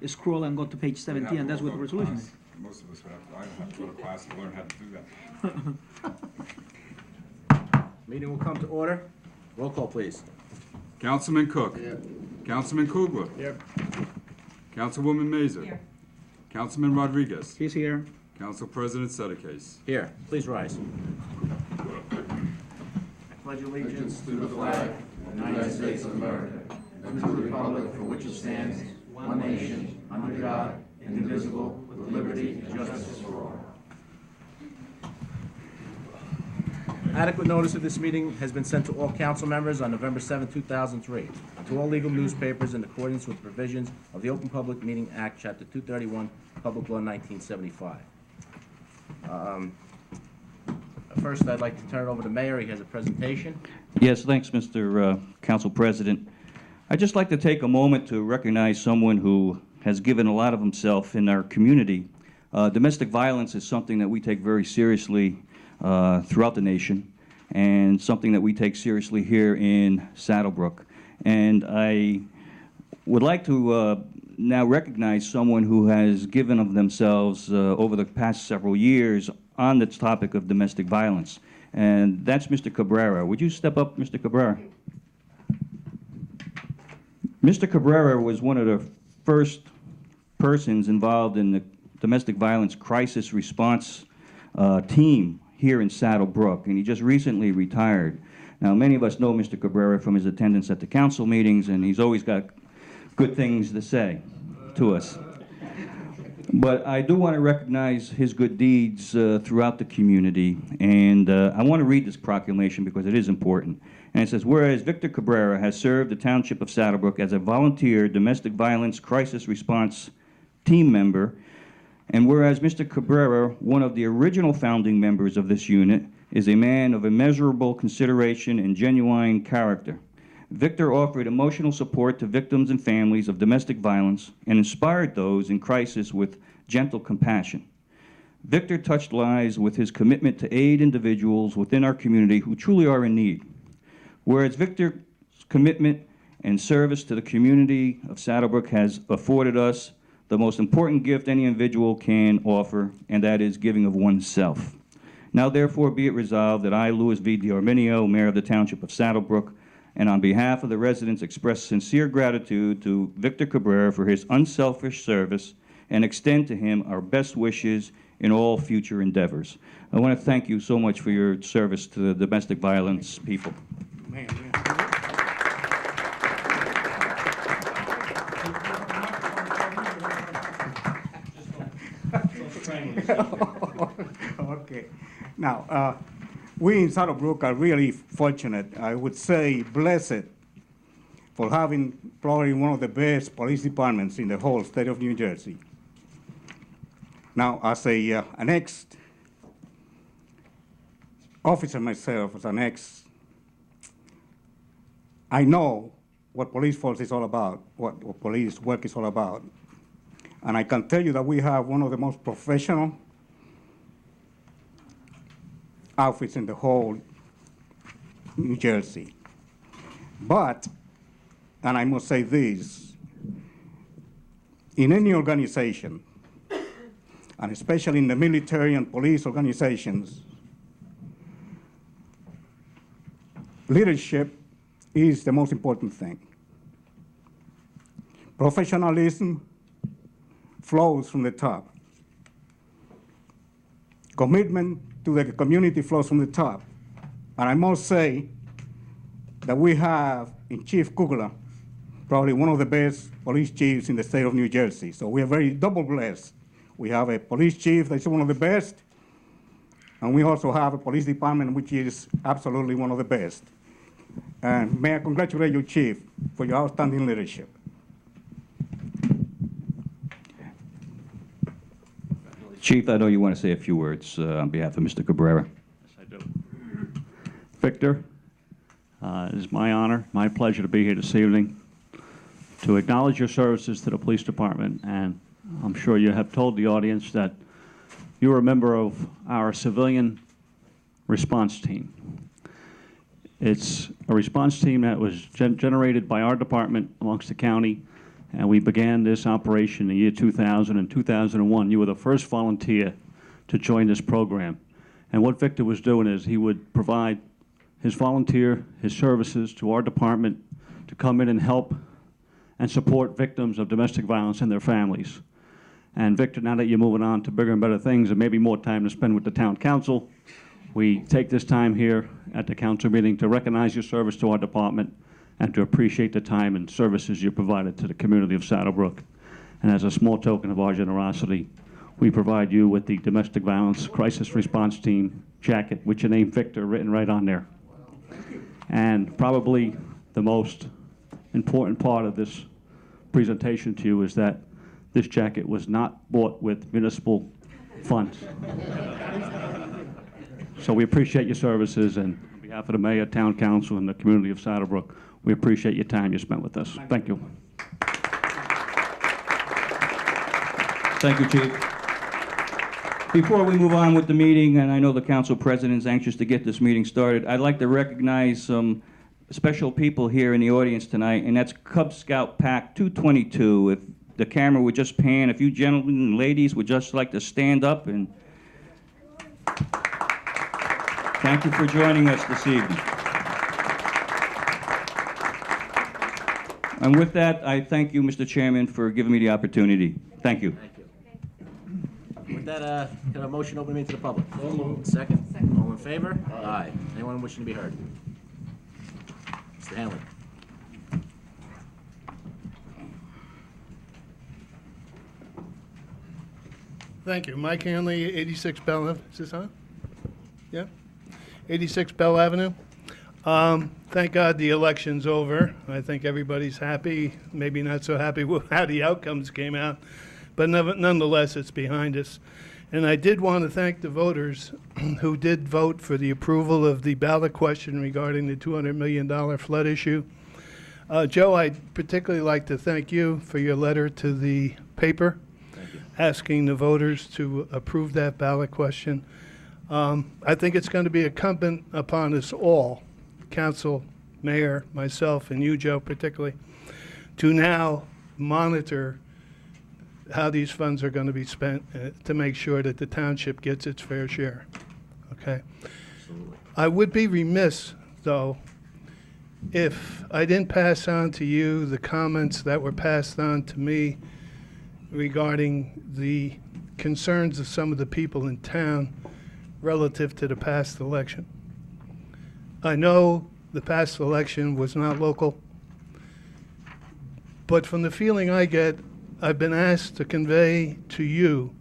scroll and go to page 17, and that's what the resolution is. Most of us would have to go to class to learn how to do that. Meeting will come to order. Roll call, please. Councilman Cook. Here. Councilman Kugler. Here. Councilwoman Mazer. Here. Councilman Rodriguez. He's here. Council President Sedekase. Here. Please rise. Pledge allegiance to the flag of the United States of America and to the republic for which it stands, one nation, under God, indivisible, with liberty and justice for all. Adequate notice of this meeting has been sent to all council members on November 7, 2003, and to all legal newspapers in accordance with the provisions of the Open Public Meeting Act, Chapter 231, Public Law 1975. First, I'd like to turn it over to Mayor. He has a presentation. Yes, thanks, Mr. Council President. I'd just like to take a moment to recognize someone who has given a lot of himself in our community. Domestic violence is something that we take very seriously throughout the nation, and something that we take seriously here in Saddle Brook. And I would like to now recognize someone who has given of themselves over the past several years on this topic of domestic violence, and that's Mr. Cabrera. Would you step up, Mr. Cabrera? Mr. Cabrera was one of the first persons involved in the domestic violence crisis response team here in Saddle Brook, and he just recently retired. Now, many of us know Mr. Cabrera from his attendance at the council meetings, and he's always got good things to say to us. But I do want to recognize his good deeds throughout the community, and I want to read this proclamation because it is important. And it says, whereas Victor Cabrera has served the Township of Saddle Brook as a volunteer domestic violence crisis response team member, and whereas Mr. Cabrera, one of the original founding members of this unit, is a man of immeasurable consideration and genuine character. Victor offered emotional support to victims and families of domestic violence and inspired those in crisis with gentle compassion. Victor touched lives with his commitment to aid individuals within our community who truly are in need. Whereas Victor's commitment and service to the community of Saddle Brook has afforded us the most important gift any individual can offer, and that is giving of oneself. Now therefore be it resolved that I, Louis V. D'Arminio, Mayor of the Township of Saddle Brook, and on behalf of the residents express sincere gratitude to Victor Cabrera for his unselfish service and extend to him our best wishes in all future endeavors. I want to thank you so much for your service to the domestic violence people. Okay. Now, we in Saddle Brook are really fortunate, I would say blessed, for having probably one of the best police departments in the whole state of New Jersey. Now, as an ex-officer myself, as an ex, I know what police force is all about, what police work is all about. And I can tell you that we have one of the most professional outfits in the whole New Jersey. But, and I must say this, in any organization, and especially in the military and police organizations, leadership is the most important thing. Professionalism flows from the top. Commitment to the community flows from the top. And I must say that we have in Chief Kugler probably one of the best police chiefs in the state of New Jersey. So we are very double blessed. We have a police chief that's one of the best, and we also have a police department which is absolutely one of the best. And may I congratulate you, Chief, for your outstanding leadership. Chief, I know you want to say a few words on behalf of Mr. Cabrera. Yes, I do. Victor, it is my honor, my pleasure to be here this evening to acknowledge your services to the police department, and I'm sure you have told the audience that you are a member of our civilian response team. It's a response team that was generated by our department amongst the county And we began this operation in the year 2000 and 2001. You were the first volunteer to join this program. And what Victor was doing is he would provide his services to our department to come in and help and support victims of domestic violence and their families. And Victor, now that you're moving on to bigger and better things and maybe more time to spend with the town council, we take this time here at the council meeting to recognize your service to our department and to appreciate the time and services you provided to the community of Saddle Brook. And as a small token of our generosity, we provide you with the Domestic Violence Crisis Response Team jacket with your name Victor written right on there. And probably the most important part of this presentation to you is that this jacket was not bought with municipal funds. So we appreciate your services, and on behalf of the mayor, town council, and the community of Saddle Brook, we appreciate your time you spent with us. Thank you. Thank you, Chief. Before we move on with the meeting, and I know the council president is anxious to get this meeting started, I'd like to recognize some special people here in the audience tonight, and that's Cub Scout Pack 222. If the camera would just pan, if you gentlemen and ladies would just like to stand up, and thank you for joining us this evening. And with that, I thank you, Mr. Chairman, for giving me the opportunity. Thank you. Thank you. With that, can I motion open meeting to the public? Second? Second. All in favor? Aye. Anyone wishing to be heard? Mr. Hanley. Thank you. Mike Hanley, 86 Bell Avenue. Is this on? Yeah? 86 Bell Avenue. Thank God the election's over. I think everybody's happy, maybe not so happy with how the outcomes came out, but nonetheless, it's behind us. And I did want to thank the voters who did vote for the approval of the ballot question regarding the $200 million flood issue. Joe, I'd particularly like to thank you for your letter to the paper asking the voters to approve that ballot question. I think it's going to be incumbent upon us all, council, mayor, myself, and you, Joe, particularly, to now monitor how these funds are going to be spent to make sure that the township gets its fair share. Okay? Absolutely. I would be remiss, though, if I didn't pass on to you the comments that were passed on to me regarding the concerns of some of the people in town relative to the past election. I know the past election was not local, but from the feeling I get, I've been asked to convey to you,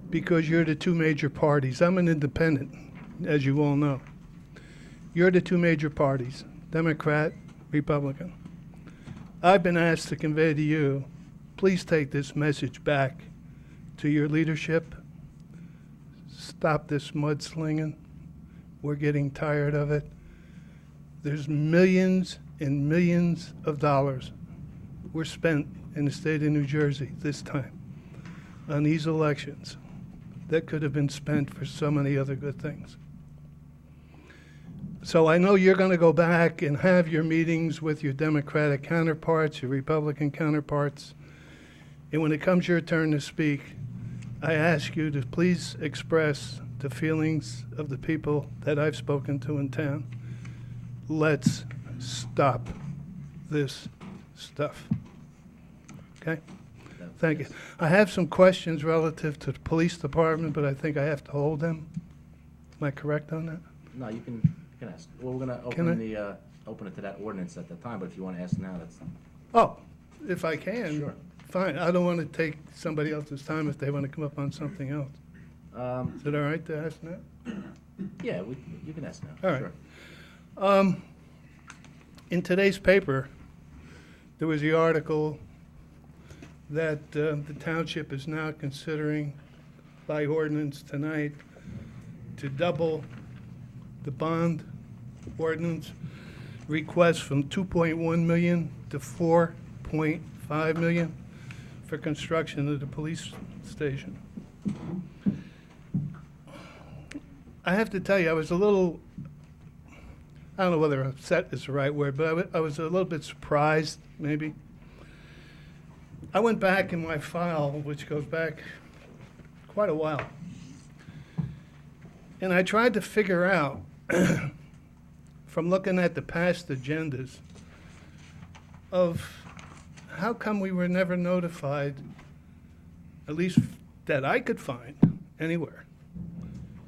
because you're the two major parties. I'm an independent, as you all know. You're the two major parties, Democrat, Republican. I've been asked to convey to you, please take this message back to your leadership. Stop this mudslinging. We're getting tired of it. There's millions and millions of dollars were spent in the state of New Jersey this time on these elections that could have been spent for so many other good things. So I know you're going to go back and have your meetings with your Democratic counterparts, your Republican counterparts, and when it comes your turn to speak, I ask you to please express the feelings of the people that I've spoken to in town. Let's stop this stuff. Okay? Thank you. I have some questions relative to the police department, but I think I have to hold them. Am I correct on that? No, you can ask. Well, we're going to open it to that ordinance at the time, but if you want to ask now, that's... Oh, if I can. Sure. Fine. I don't want to take somebody else's time if they want to come up on something else. Is it all right to ask now? Yeah, you can ask now. All right. Sure. In today's paper, there was the article that the township is now considering by ordinance tonight to double the bond ordinance request from 2.1 million to 4.5 million for construction of the police station. I have to tell you, I was a little, I don't know whether upset is the right word, but I was a little bit surprised, maybe, I went back in my file, which goes back quite a while, and I tried to figure out, from looking at the past agendas, of how come we were never notified, at least that I could find anywhere.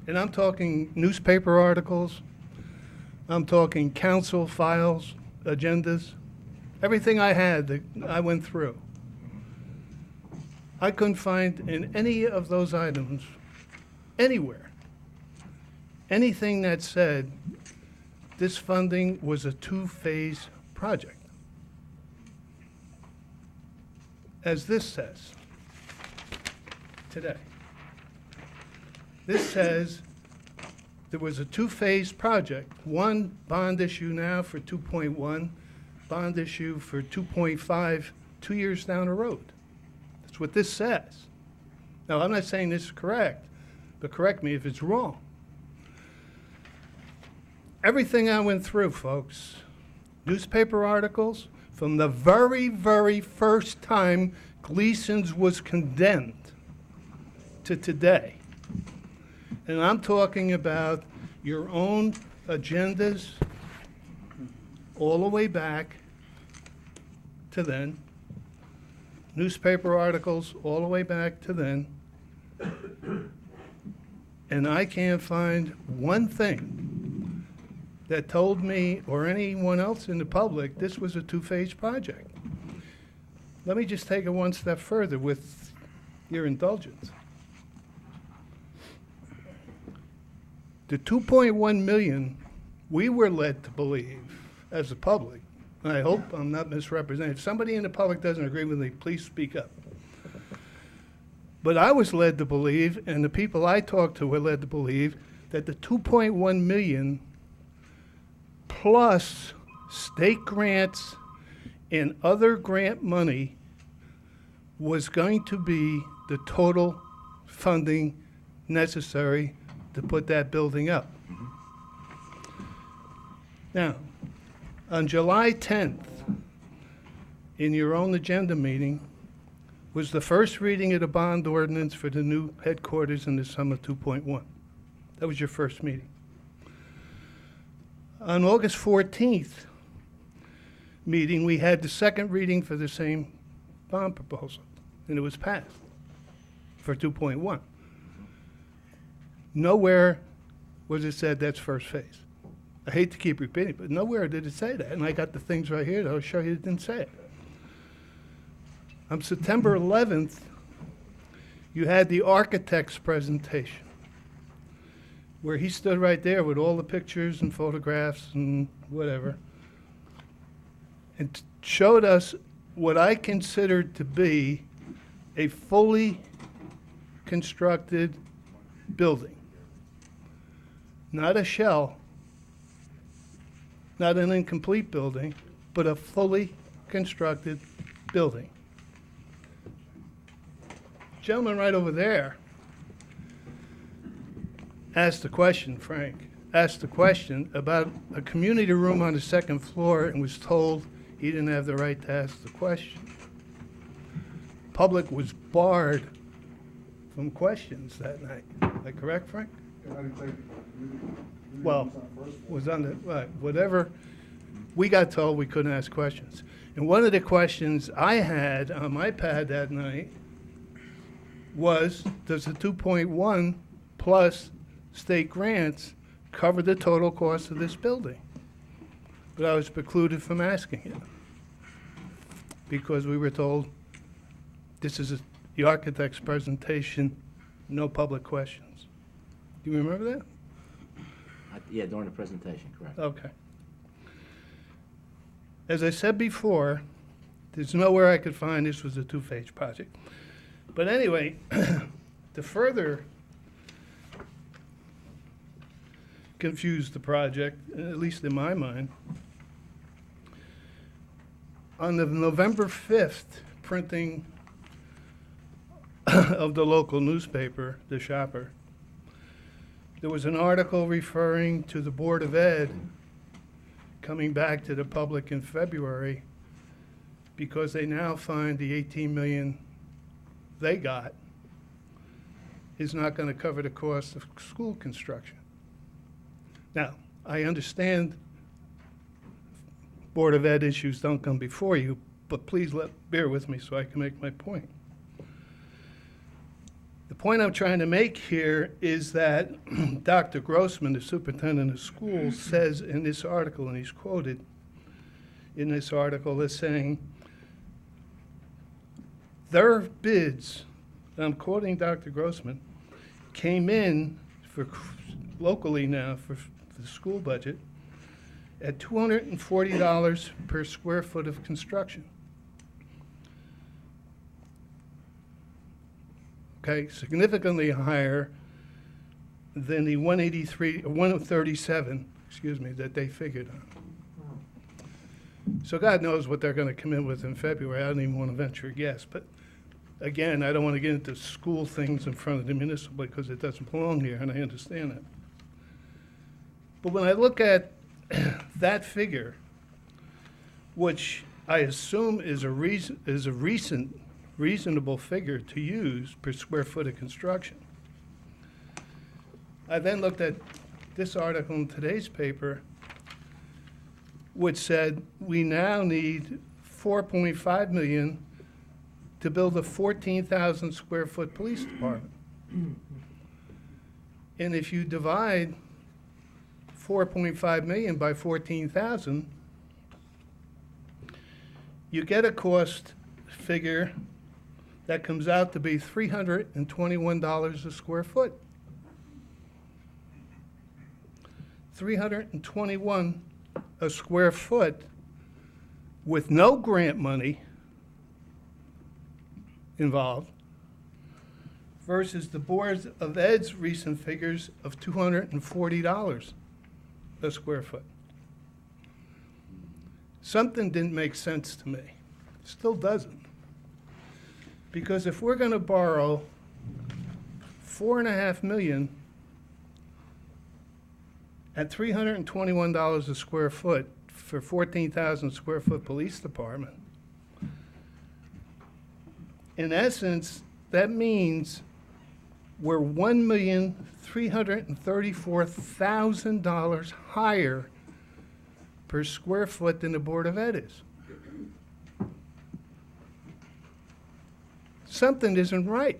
And I'm talking newspaper articles, I'm talking council files, agendas, everything I had that I went through. I couldn't find in any of those items, anywhere, anything that said this funding was a two-phase project. As this says today. This says there was a two-phase project, one bond issue now for 2.1, bond issue for 2.5, 2 years down the road. That's what this says. Now, I'm not saying this is correct, but correct me if it's wrong. Everything I went through, folks, newspaper articles, from the very, very first time Gleason's was condemned to today. And I'm talking about your own agendas all the way back to then, newspaper articles all the way back to then, and I can't find one thing that told me or anyone else in the public this was a two-phase project. Let me just take it one step further with your indulgence. The 2.1 million, we were led to believe as the public, and I hope I'm not misrepresenting. If somebody in the public doesn't agree with me, please speak up. But I was led to believe, and the people I talked to were led to believe, that the 2.1 million plus state grants and other grant money was going to be the total funding necessary to put that building up. Now, on July 10th, in your own agenda meeting, was the first reading of the bond ordinance for the new headquarters in the sum of 2.1. That was your first meeting. On August 14th meeting, we had the second reading for the same bond proposal, and it was passed for 2.1. Nowhere was it said that's first phase. I hate to keep repeating, but nowhere did it say that, and I got the things right here that'll show you it didn't say it. On September 11th, you had the architect's presentation, where he stood right there with all the pictures and photographs and whatever, and showed us what I considered to be a fully constructed building. Not a shell, not an incomplete building, but a fully constructed building. Gentleman right over there asked the question, Frank, asked the question about a community room on the second floor and was told he didn't have the right to ask the question. Public was barred from questions that night. Is that correct, Frank? Well, was on the, right, whatever, we got told we couldn't ask questions. And one of the questions I had on my pad that night was, does the 2.1 plus state grants cover the total cost of this building? But I was precluded from asking it because we were told this is the architect's presentation, no public questions. Do you remember that? Yeah, during the presentation, correct. Okay. As I said before, there's nowhere I could find this was a two-phase project. But anyway, to further confuse the project, at least in my mind, on the November 5th printing of the local newspaper, The Shopper, there was an article referring to the Board of Ed coming back to the public in February because they now find the 18 million they got is not going to cover the cost of school construction. Now, I understand Board of Ed issues don't come before you, but please bear with me so I can make my point. The point I'm trying to make here is that Dr. Grossman, the superintendent of schools, says in this article, and he's quoted in this article as saying, their bids, and I'm quoting Dr. Grossman, came in for locally now for the school budget at $240 per square foot of construction. Okay, significantly higher than the 137, excuse me, that they figured on. So God knows what they're going to come in with in February. I don't even want to venture a guess. But again, I don't want to get into school things in front of the municipal because it doesn't belong here, and I understand that. But when I look at that figure, which I assume is a reasonable figure to use per square foot of construction, I then looked at this article in today's paper, which said we now need $4.5 million to build a 14,000 square foot police department. And if you divide 4.5 million by 14,000, you get a cost figure that comes out to be $321 a square foot. $321 a square foot with no grant money involved versus the Board of Ed's recent figures of $240 a square foot. Something didn't make sense to me. Still doesn't. Because if we're going to borrow $4.5 million at $321 a square foot for 14,000 square foot police department, in essence, that means we're $1,334,000 higher per square foot than the Board of Ed is. Something isn't right.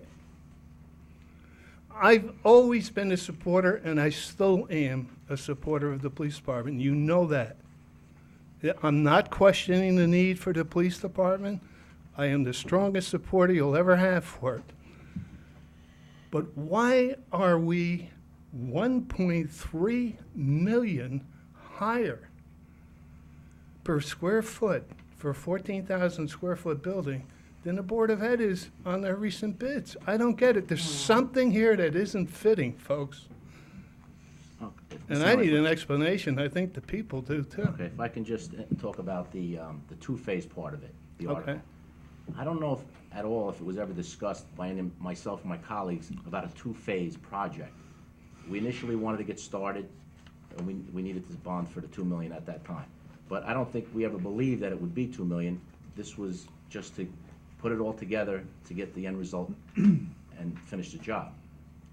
I've always been a supporter, and I still am a supporter of the police department. You know that. I'm not questioning the need for the police department. I am the strongest supporter you'll ever have for it. But why are we 1.3 million higher per square foot for a 14,000 square foot building than the Board of Ed is on their recent bids? I don't get it. There's something here that isn't fitting, folks. And I need an explanation. I think the people do too. Okay, if I can just talk about the two-phase part of it, the article. Okay. I don't know if, at all, if it was ever discussed by any, myself and my colleagues about a two-phase project. We initially wanted to get started, and we needed this bond for the $2 million at that time. But I don't think we ever believed that it would be $2 million. This was just to put it all together to get the end result and finish the job.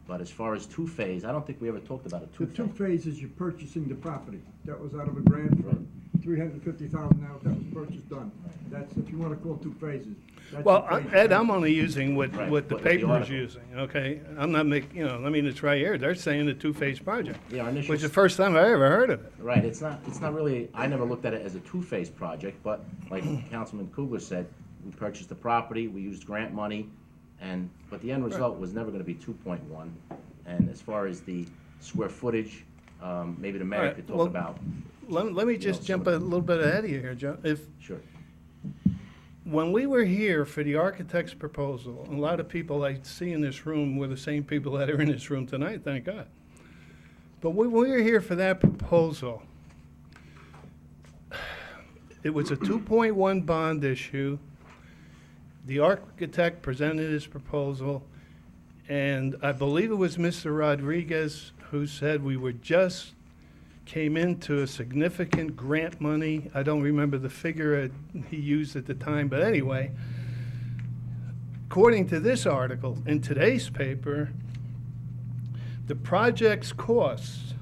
But as far as two-phase, I don't think we ever talked about a The two-phase. two phases, you're purchasing the property. That was out of a grant for $350,000 now, that was purchased done. That's, if you wanna call two phases. That's Well, your phase. Ed, I'm only using what Right, the what the paper is article. using, okay? I'm not making, I mean, it's right here. They're saying a two-phase project, Yeah, our initial which is the first time I ever heard of it. Right, it's not really, I never looked at it as a two-phase project, but like Councilman Kugler said, we purchased the property, we used grant money, but the end result was never gonna be 2.1. And as far as the square footage, maybe the mayor Alright, could talk well, about, Let me just jump a little bit ahead of you here, Joe. sure. When we were here for the architect's proposal, a lot of people I see in this room were the same people that are in this room tonight, thank God. But when we were here for that proposal, it was a 2.1 bond issue. The architect presented his proposal, and I believe it was Mr. Rodriguez who said we were just came into a significant grant money. I don't remember the figure he used at the time, but anyway, according to this article in today's paper, the project's costs,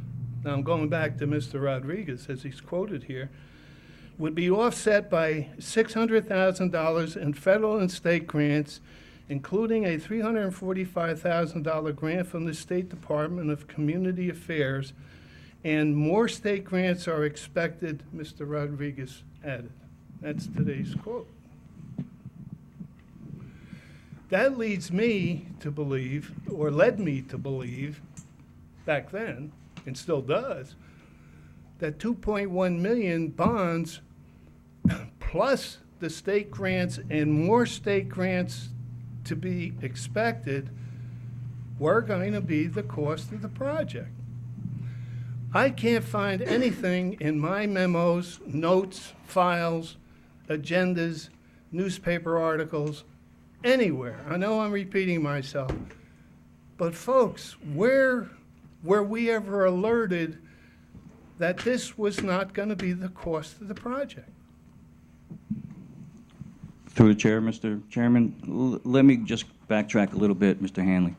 now I'm going back to Mr. Rodriguez as he's quoted here, would be offset by $600,000 in federal and state grants, including a $345,000 grant from the State Department of Community Affairs, and more state grants are expected, Mr. Rodriguez added. That's today's quote. That leads me to believe, or led me to believe, back then, and still does, that 2.1 million bonds plus the state grants and more state grants to be expected were going to be the cost of the project. I can't find anything in my memos, notes, files, agendas, newspaper articles, anywhere. I know I'm repeating myself, but folks, where were we ever alerted that this was not going to be the cost of the project? Through the chair, Mr. Chairman, let me just backtrack a little bit, Mr. Hanley.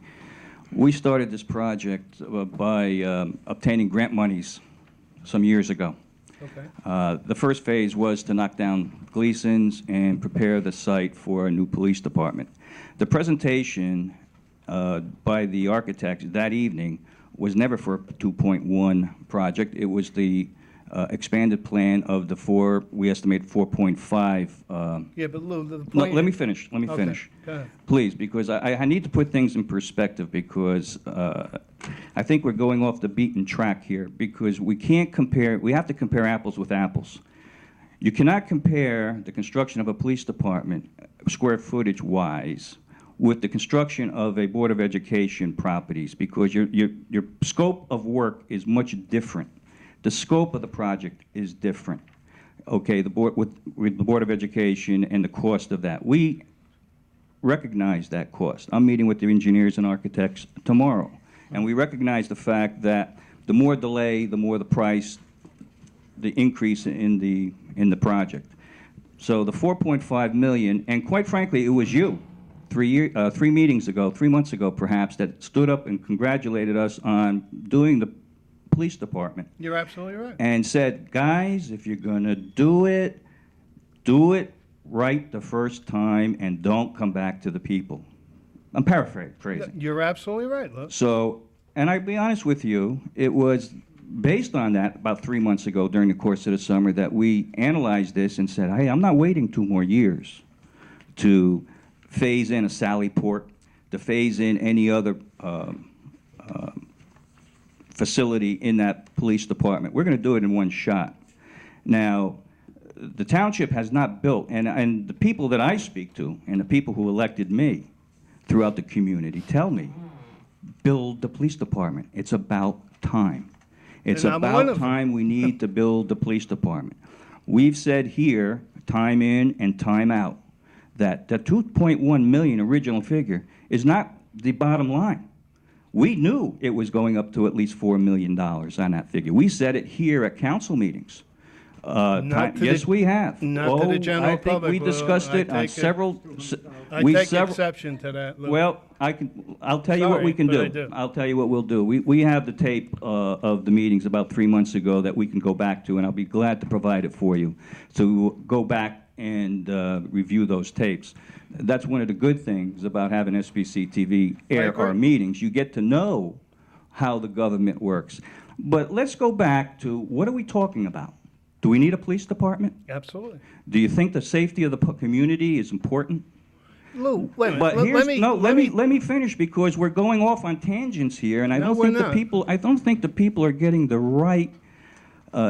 We started this project by obtaining grant monies some years ago. Okay. The first phase was to knock down Gleason's and prepare the site for a new police department. The presentation by the architect that evening was never for a 2.1 project. It was the expanded plan of the we estimate 4.5. Yeah, but Lou, the No, point... let me finish, Okay, go ahead. Please, because I need to put things in perspective, because I think we're going off the beaten track here, because we can't compare, we have to compare apples with apples. You cannot compare the construction of a police department, square footage-wise, with the construction of a Board of Education properties, because your scope of work is much different. The scope of the project is different. Okay, the board with the Board of Education and the cost of that. We recognize that cost. I'm meeting with the engineers and architects tomorrow, and we recognize the fact that the more delay, the more the price, the increase in the project. So the 4.5 million, and quite frankly, it was you, 3 months ago perhaps, that stood up and congratulated us on doing the police department. You're absolutely right. And said, guys, if you're gonna do it right the first time and don't come back to the people. I'm paraphrasing. You're absolutely right, Lou. So, and I'll be honest with you, it was based on that about 3 months ago during the course of the summer that we analyzed this and said, hey, I'm not waiting 2 more years to phase in a Sally Port, to phase in any other facility in that police department. We're going to do it in one shot. Now, the township has not built, and the people that I speak to, and the people who elected me throughout the community tell me, build the police department. It's about time. It's And I'm one about of them. time we need to build the police department. We've said here, time in and time out, that the 2.1 million original figure is not the bottom line. We knew it was going up to at least $4 million on that figure. We said it here at council meetings. Yes, we have. Not to the general I think public, we Lou. discussed I it on take it- several. I take exception to that, Lou. Well, I'll tell you what we can Sorry, but do. I do. I'll tell you what we'll do. We have the tape of the meetings about 3 months ago that we can go back to, and I'll be glad to provide it for you. So we'll go back and review those tapes. That's one of the good things about having SBC TV air agree. our meetings. You get to know how the government works. But let's go back to, what are we talking about? Do we need a police department? Absolutely. Do you think the safety of the community is important? Lou, wait a minute. But let me finish, because we're going off on tangents here, and I No, don't we're think not. I don't think the people are getting the right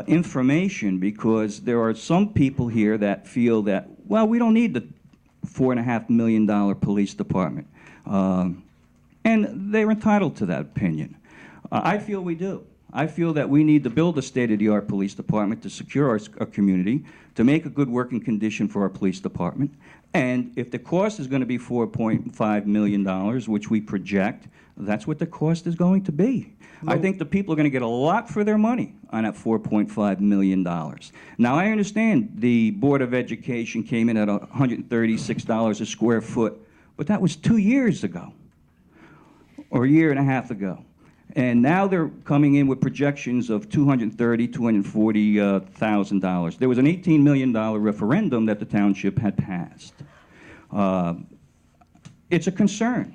information, because there are some people here that feel that, well, we don't need the $4.5 million police department, and they're entitled to that opinion. I feel we do. I feel that we need to build a state-of-the-art police department to secure our community, to make a good working condition for our police department. And if the cost is going to be $4.5 million, which we project, that's what the cost is going to be. I think the people are going to get a lot for their money on that $4.5 million. Now, I understand the Board of Education came in at $136 a square foot, but that was 2 years ago, or a year and a half ago. And now they're coming in with projections of $230,000, $240,000. There was an $18 million referendum that the township had passed. It's a concern.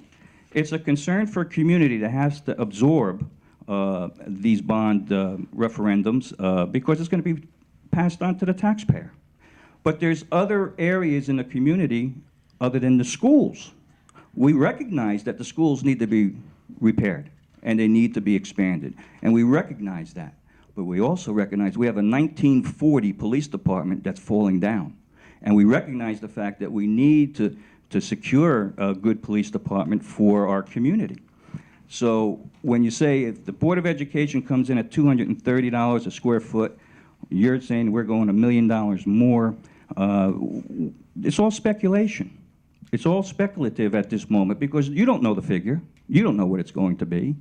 It's a concern for a community that has to absorb these bond referendums because it's going to be passed on to the taxpayer. But there's other areas in the community other than the schools. We recognize that the schools need to be repaired and they need to be expanded, and we recognize that. But we also recognize we have a 1940 police department that's falling down, and we recognize the fact that we need to secure a good police department for our community. So when you say if the Board of Education comes in at $230 a square foot, you're saying we're going $1 million more. It's all speculation. It's all speculative at this moment because you don't know the figure. You don't know what it's going to be.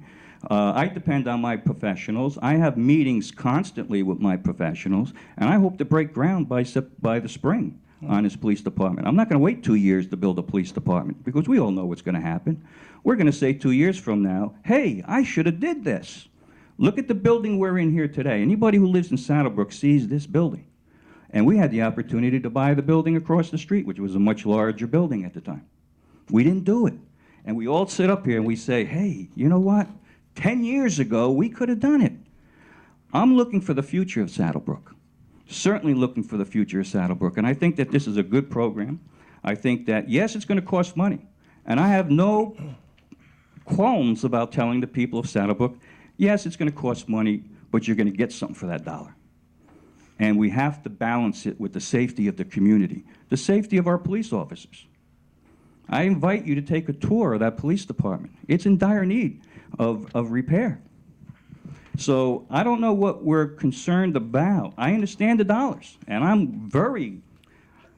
I depend on my professionals. I have meetings constantly with my professionals, and I hope to break ground by the spring on this police department. I'm not going to wait 2 years to build a police department because we all know what's going to happen. We're going to say 2 years from now, hey, I should have did this. Look at the building we're in here today. Anybody who lives in Saddle Brook sees this building. And we had the opportunity to buy the building across the street, which was a much larger building at the time. We didn't do it. And we all sit up here and we say, hey, you know what? 10 years ago, we could have done it. I'm looking for the future of Saddle Brook. Certainly looking for the future of Saddle Brook. And I think that this is a good program. I think that, yes, it's going to cost money. And I have no qualms about telling the people of Saddle Brook, yes, it's going to cost money, but you're going to get something for that dollar. And we have to balance it with the safety of the community, the safety of our police officers. I invite you to take a tour of that police department. It's in dire need of repair. So I don't know what we're concerned about. I understand the dollars, and I'm very,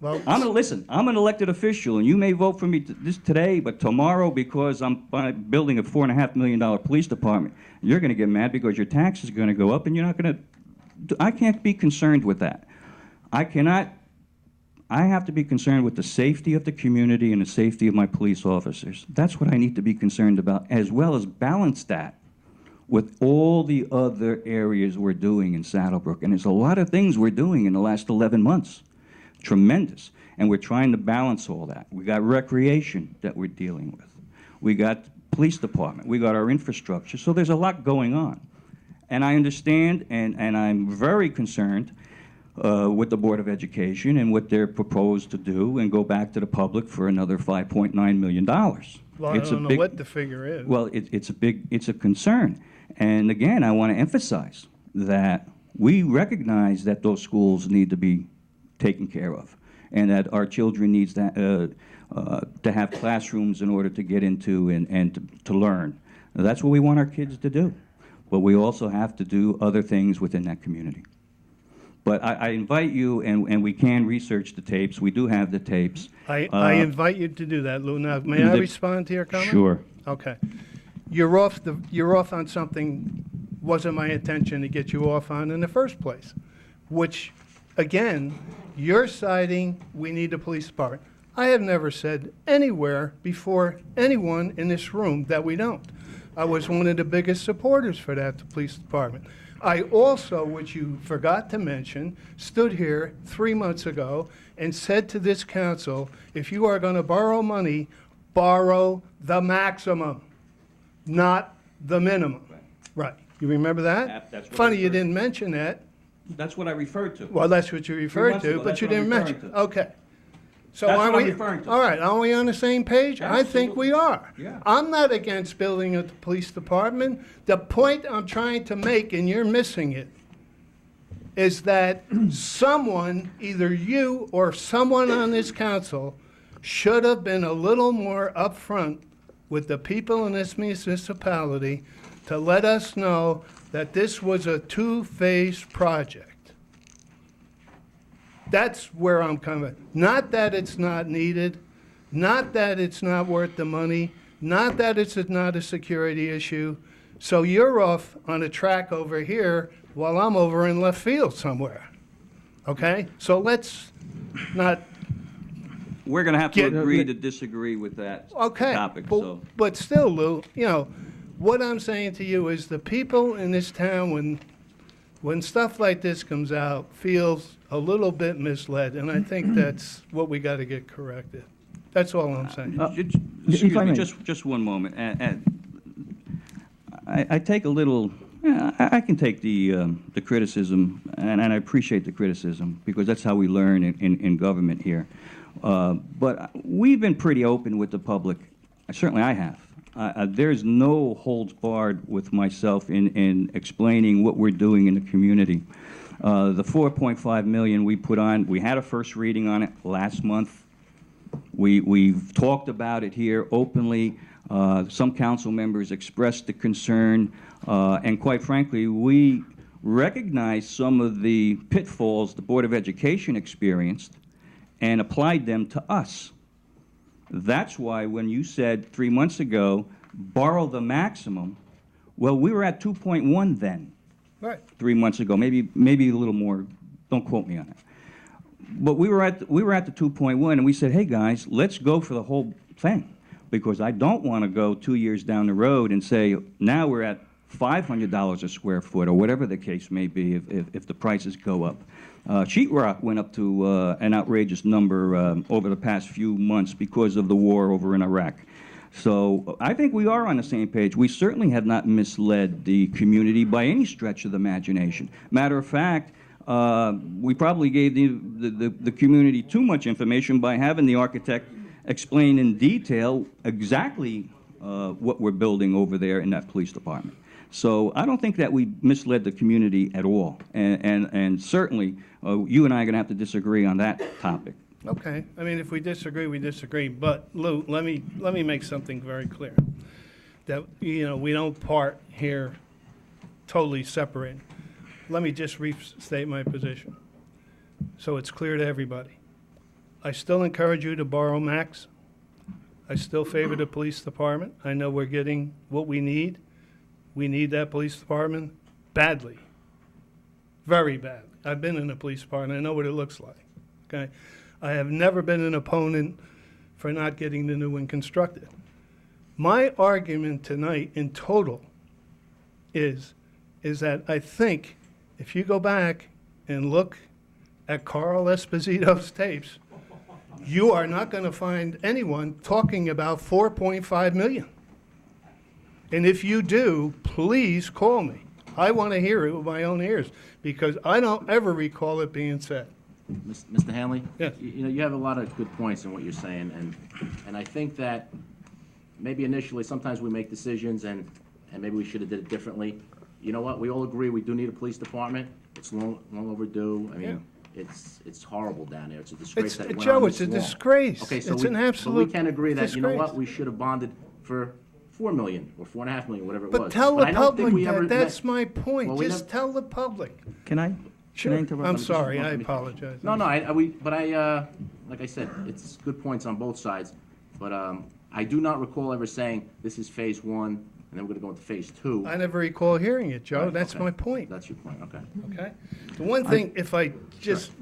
I'm an elected official, and you may vote for me today, but tomorrow, because I'm building a $4.5 million police department, you're going to get mad because your taxes are going to go up, and you're not going to, I can't be concerned with that. I have to be concerned with the safety of the community and the safety of my police officers. That's what I need to be concerned about, as well as balance that with all the other areas we're doing in Saddle Brook. And there's a lot of things we're doing in the last 11 months. Tremendous. And we're trying to balance all that. We got recreation that we're dealing with. We got police department. We got our infrastructure. So there's a lot going on. And I understand, and I'm very concerned with the Board of Education and what they're proposed to do and go back to the public for another $5.9 million. Well, I don't know what the figure is. Well, it's a concern. And again, I want to emphasize that we recognize that those schools need to be taken care of and that our children needs to have classrooms in order to get into and to learn. Now, that's what we want our kids to do. But we also have to do other things within that community. But I invite you, and we can research the tapes. We do have the tapes. I invite you to do that, Lou. Now, may I respond to your comment? Sure. Okay. You're off on something wasn't my intention to get you off on in the first place, which, again, you're citing we need a police department. I have never said anywhere before anyone in this room that we don't. I was one of the biggest supporters for that, the police department. I also, which you forgot to mention, stood here 3 months ago and said to this council, if you are going to borrow money, borrow the maximum, not the minimum. Right. You remember that? That's what Funny you didn't mention that. That's what I referred to. Well, that's what you referred months to, ago, but that's you what I'm didn't mention. referring to. Okay. So That's are what I'm we, referring to. all right, are we on the same page? I think we are. Yeah. I'm not against building a police department. The point I'm trying to make, and you're missing it, is that someone, either you or someone on this council, should have been a little more upfront with the people in this municipality to let us know that this was a two-phase project. That's where I'm coming. Not that it's not needed, not that it's not worth the money, not that it's not a security issue. So you're off on a track over here while I'm over in left field somewhere. Okay? So let's not, We're going to have to Get- agree to disagree with that okay. topic, but, so. but still, Lou, you know, what I'm saying to you is the people in this town, when stuff like this comes out, feels a little bit misled, and I think that's what we got to get corrected. That's all I'm saying. Excuse I me, may. just one moment. I take a little, I can take the criticism, and I appreciate the criticism, because that's how we learn in government here. But we've been pretty open with the public. Certainly I have. There's no holds barred with myself in explaining what we're doing in the community. The 4.5 million we put on, we had a first reading on it last month. We've talked about it here openly. Some council members expressed the concern, and quite frankly, we recognized some of the pitfalls the Board of Education experienced and applied them to us. That's why when you said 3 months ago, borrow the maximum, well, we were at 2.1 then, Right. 3 months ago, maybe a little more. Don't quote me on that. But we were at the 2.1, and we said, hey guys, let's go for the whole thing, because I don't want to go 2 years down the road and say now we're at $500 a square foot, or whatever the case may be, if the prices go up. Sheetrock went up to an outrageous number over the past few months because of the war over in Iraq. So I think we are on the same page. We certainly have not misled the community by any stretch of the imagination. Matter of fact, we probably gave the community too much information by having the architect explain in detail exactly what we're building over there in that police department. So I don't think that we misled the community at all. And certainly, you and I are going to have to disagree on that topic. Okay, I mean, if we disagree, we disagree, but Lou, let me make something very clear. That, you know, we don't part here totally separate. Let me just restate my position, so it's clear to everybody. I still encourage you to borrow max. I still favor the police department. I know we're getting what we need. We need that police department badly, very badly. I've been in the police department, I know what it looks like, okay? I have never been an opponent for not getting the new one constructed. My argument tonight in total is that I think if you go back and look at Carl Esposito's tapes, you are not going to find anyone talking about 4.5 million. And if you do, please call me. I want to hear it with my own ears, because I don't ever recall it being said. Mr. Hanley? Yes. You know, you have a lot of good points in what you're saying, and I think that maybe initially, sometimes we make decisions and maybe we should have did it differently. You know what, we all agree we do need a police department. It's long overdue. I mean, it's horrible down there. It's a disgrace that it went on Joe, this it's a long. disgrace. Okay, so It's we, an but we absolute can agree that, you know what, disgrace. we should have bonded for 4 million or 4.5 million, whatever it But was. tell the I don't think public we ever that, that's met- my point. Well, we Just never- tell the public. Can I? Sure. Can I interrupt? I'm sorry, I let me- apologize. No, like I said, it's good points on both sides, but I do not recall ever saying this is phase one, and then we're gonna go into phase two. I never recall hearing it, Joe. Right, That's okay. my point, That's your point, okay. okay? The one thing,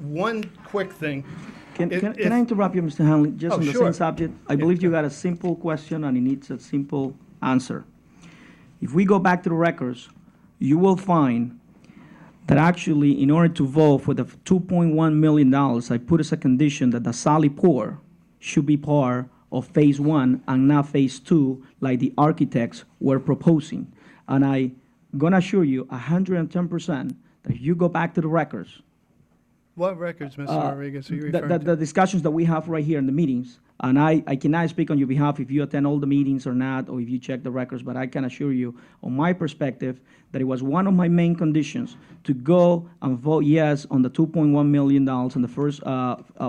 one quick thing. Can If- can I interrupt you, Mr. Hanley, just Oh, on the sure. same subject? I believe you got a simple question and it needs a simple answer. If we go back to the records, you will find that actually, in order to vote for the $2.1 million, I put as a condition that the Sally Port should be part of phase one and not phase two, like the architects were proposing. And I gonna assure you 110% that if you go back to the records, What records, Mr. Rodriguez, are you the referring to? discussions that we have right here in the meetings, and I cannot speak on your behalf if you attend all the meetings or not, or if you check the records, but I can assure you, on my perspective, that it was one of my main conditions to go and vote yes on the $2.1 million in the first,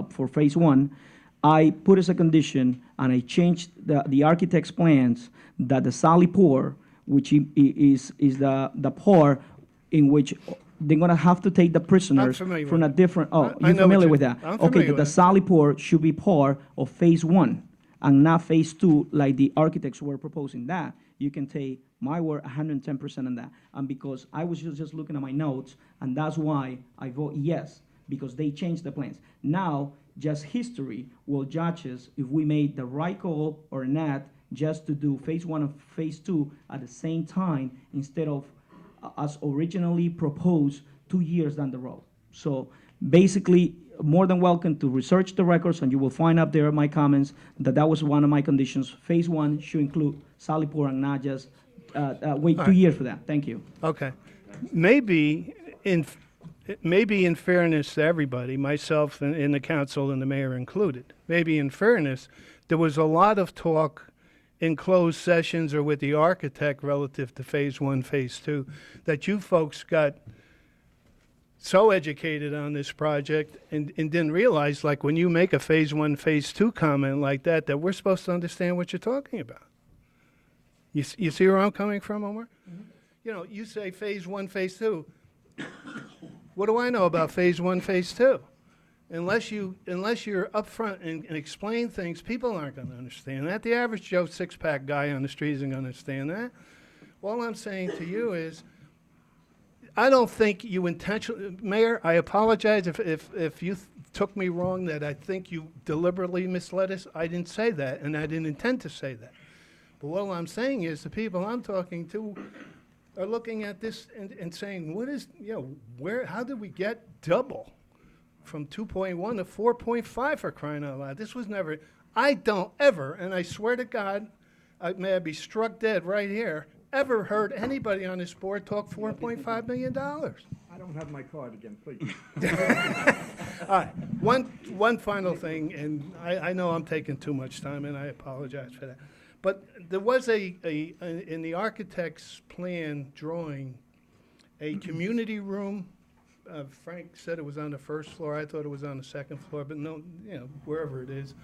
for phase one. I put as a condition, and I changed the architect's plans, that the Sally Port, which is the part in which they're gonna have to take the prisoners familiar from with a different, oh, I you're know what familiar you- with that? I'm Okay, familiar that the with it. Sally Port should be part of phase one and not phase two, like the architects were proposing that. You can take my word 110% on that. And because I was just looking at my notes, and that's why I vote yes, because they changed the plans. Now, just history will judge us if we made the right call or not, just to do phase one and phase two at the same time instead of as originally proposed 2 years down the road. So basically, more than welcome to research the records, and you will find up there my comments that that was one of my conditions. Phase one should include Sallyport and not just wait 2 years for that. Thank you. Okay. Maybe in fairness to everybody, myself and the council and the mayor included, maybe in fairness, there was a lot of talk in closed sessions or with the architect relative to phase one, phase two, that you folks got so educated on this project and didn't realize, like when you make a phase one, phase two comment like that, that we're supposed to understand what you're talking about. You see where I'm coming from, Omar? Mm-hmm. You know, you say phase one, phase two. What do I know about phase one, phase two? Unless you're upfront and explain things, people aren't going to understand that. The average Joe six-pack guy on the street isn't going to understand that. All I'm saying to you is, I don't think you intentionally, Mayor, I apologize if you took me wrong, that I think you deliberately misled us. I didn't say that, and I didn't intend to say that. But what I'm saying is the people I'm talking to are looking at this and saying, what is, how did we get double from 2.1 to 4.5 for crying out loud? This was never, I don't ever, and I swear to God, may I be struck dead right here, ever heard anybody on this board talk $4.5 million. I don't have my card again, please. All right, one final thing, and I know I'm taking too much time, and I apologize for that. But there was in the architect's plan drawing, a community room. Frank said it was on the first floor. I thought it was on the second floor, but no, wherever it is.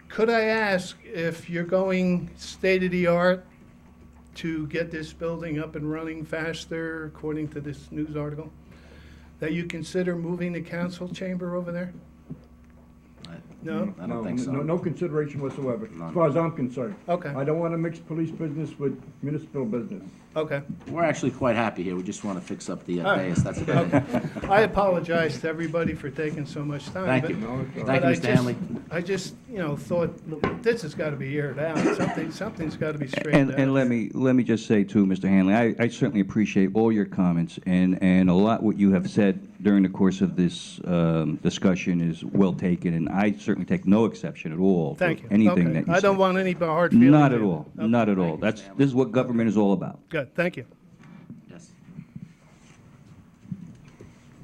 Could I ask if you're going state-of-the-art to get this building up and running faster, according to this news article, that you consider moving the council chamber over there? No? I don't think so. No consideration whatsoever, as far as I'm concerned. Okay. I don't want to mix police business with municipal business. Okay. We're actually quite happy here. We just want to fix up the All right. dais. That's about it. I apologize to everybody for taking so much time. Thank but- you. No, it's all Thank but you, Mr. Hanley. I just, thought, look, this has got to be aired out. Something's got to be straightened out. And let me just say too, Mr. Hanley, I certainly appreciate all your comments, and a lot what you have said during the course of this discussion is well taken, and I certainly take no exception at all to Thank you. anything Okay. that you I don't say. want any hard feelings. Not at either. all, Okay. not at all. This is what government is all about. Good, thank you. Yes.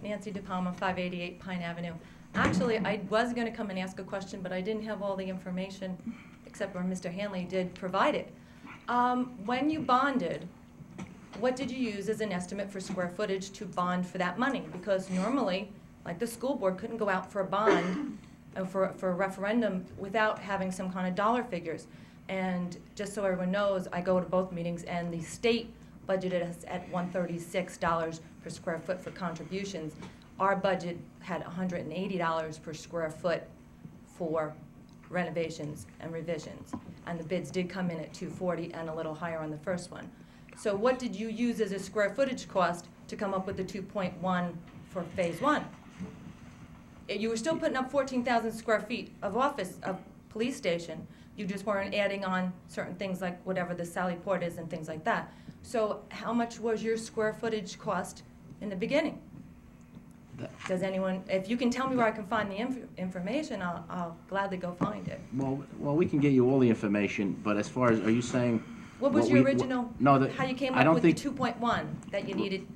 Nancy DePalma, 588 Pine Avenue. Actually, I was going to come and ask a question, but I didn't have all the information, except where Mr. Hanley did provide it. When you bonded, what did you use as an estimate for square footage to bond for that money? Because normally, like the school board couldn't go out for a bond, for a referendum without having some kind of dollar figures. And just so everyone knows, I go to both meetings, and the state budgeted us at $136 per square foot for contributions. Our budget had $180 per square foot for renovations and revisions. And the bids did come in at $240 and a little higher on the first one. So what did you use as a square footage cost to come up with the 2.1 for phase one? You were still putting up 14,000 square feet of office, of police station. You just weren't adding on certain things like whatever the Sally Port is and things like that. So how much was your square footage cost in the beginning? Does anyone, if you can tell me where I can find the information, I'll gladly go find it. Well, we can get you all the information, but as far as, are you saying? What was your original, No, how you came I up don't with the think, 2.1 that you needed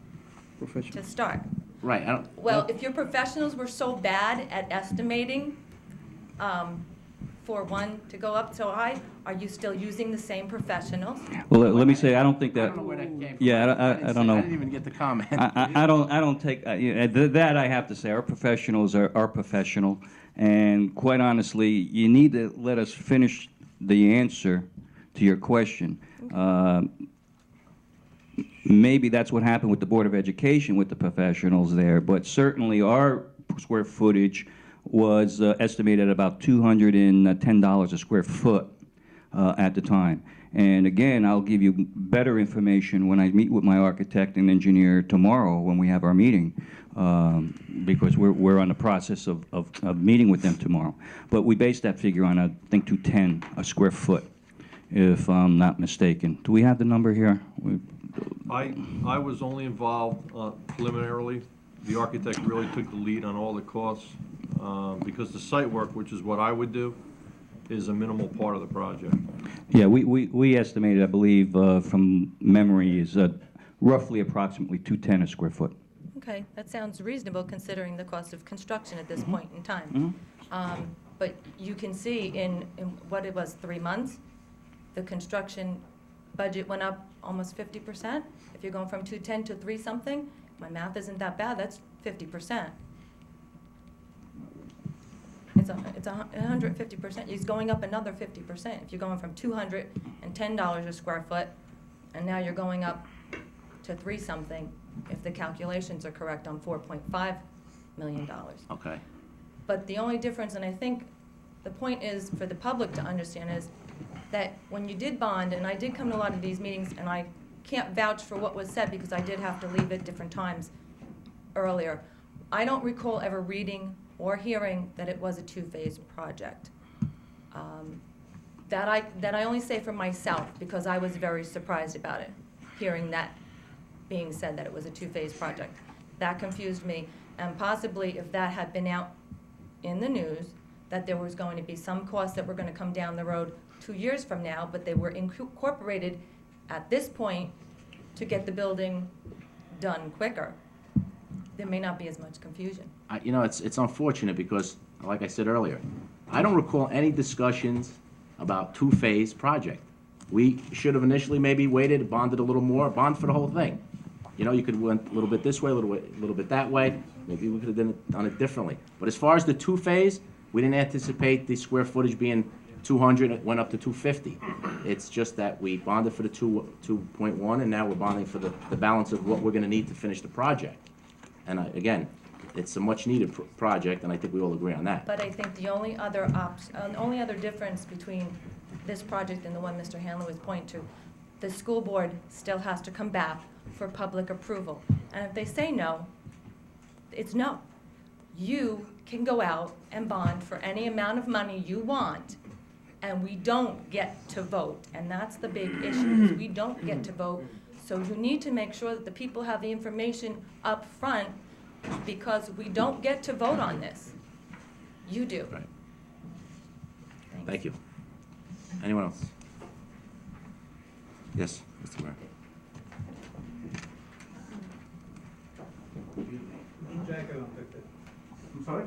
to start? right, I don't. Well, if your professionals were so bad at estimating for one to go up so high, are you still using the same professionals? Well, let me say, I don't think I that. don't know where that came from. Yeah, I don't know. I didn't even get the comment. I don't take, that I have to say, our professionals are professional, and quite honestly, you need to let us finish the answer to your question. Maybe that's what happened with the Board of Education with the professionals there, but certainly our square footage was estimated at about $210 a square foot at the time. And again, I'll give you better information when I meet with my architect and engineer tomorrow when we have our meeting, because we're on the process of meeting with them tomorrow. But we based that figure on, I think, $210 a square foot, if I'm not mistaken. Do we have the number here? I was only involved preliminarily. The architect really took the lead on all the costs, because the site work, which is what I would do, is a minimal part of the project. Yeah, we estimated, I believe, from memory, is roughly approximately $210 a square foot. Okay, that sounds reasonable considering the cost of construction at this point in time. But you can see in what it was, 3 months, the construction budget went up almost 50%. If you're going from 210 to 3-something, my math isn't that bad, that's 50%. It's 150%. It's going up another 50%. If you're going from $210 a square foot, and now you're going up to 3-something, if the calculations are correct, on $4.5 million. Okay. But the only difference, and I think the point is for the public to understand, is that when you did bond, and I did come to a lot of these meetings, and I can't vouch for what was said because I did have to leave at different times earlier, I don't recall ever reading or hearing that it was a 2-phase project. That I only say for myself because I was very surprised about it, hearing that being said that it was a 2-phase project. That confused me, and possibly if that had been out in the news, that there was going to be some costs that were going to come down the road 2 years from now, but they were incorporated at this point to get the building done quicker, there may not be as much confusion. You know, it's unfortunate because, like I said earlier, I don't recall any discussions about 2-phase project. We should have initially maybe waited, bonded a little more, bond for the whole thing. You know, you could went a little bit this way, a little bit that way. Maybe we could have done it differently. But as far as the 2-phase, we didn't anticipate the square footage being 200, it went up to 250. It's just that we bonded for the 2.1, and now we're bonding for the balance of what we're gonna need to finish the project. And again, it's a much-needed project, and I think we all agree on that. But I think the only other only other difference between this project and the one Mr. Hanley was pointing to, the school board still has to come back for public approval. And if they say no, it's no. You can go out and bond for any amount of money you want, and we don't get to vote. And that's the big issue, is we don't get to vote. So you need to make sure that the people have the information up front, because we don't get to vote on this. You do. Right. Thanks. Thank you. Anyone else? Yes, Mr. Mayor. I'm sorry?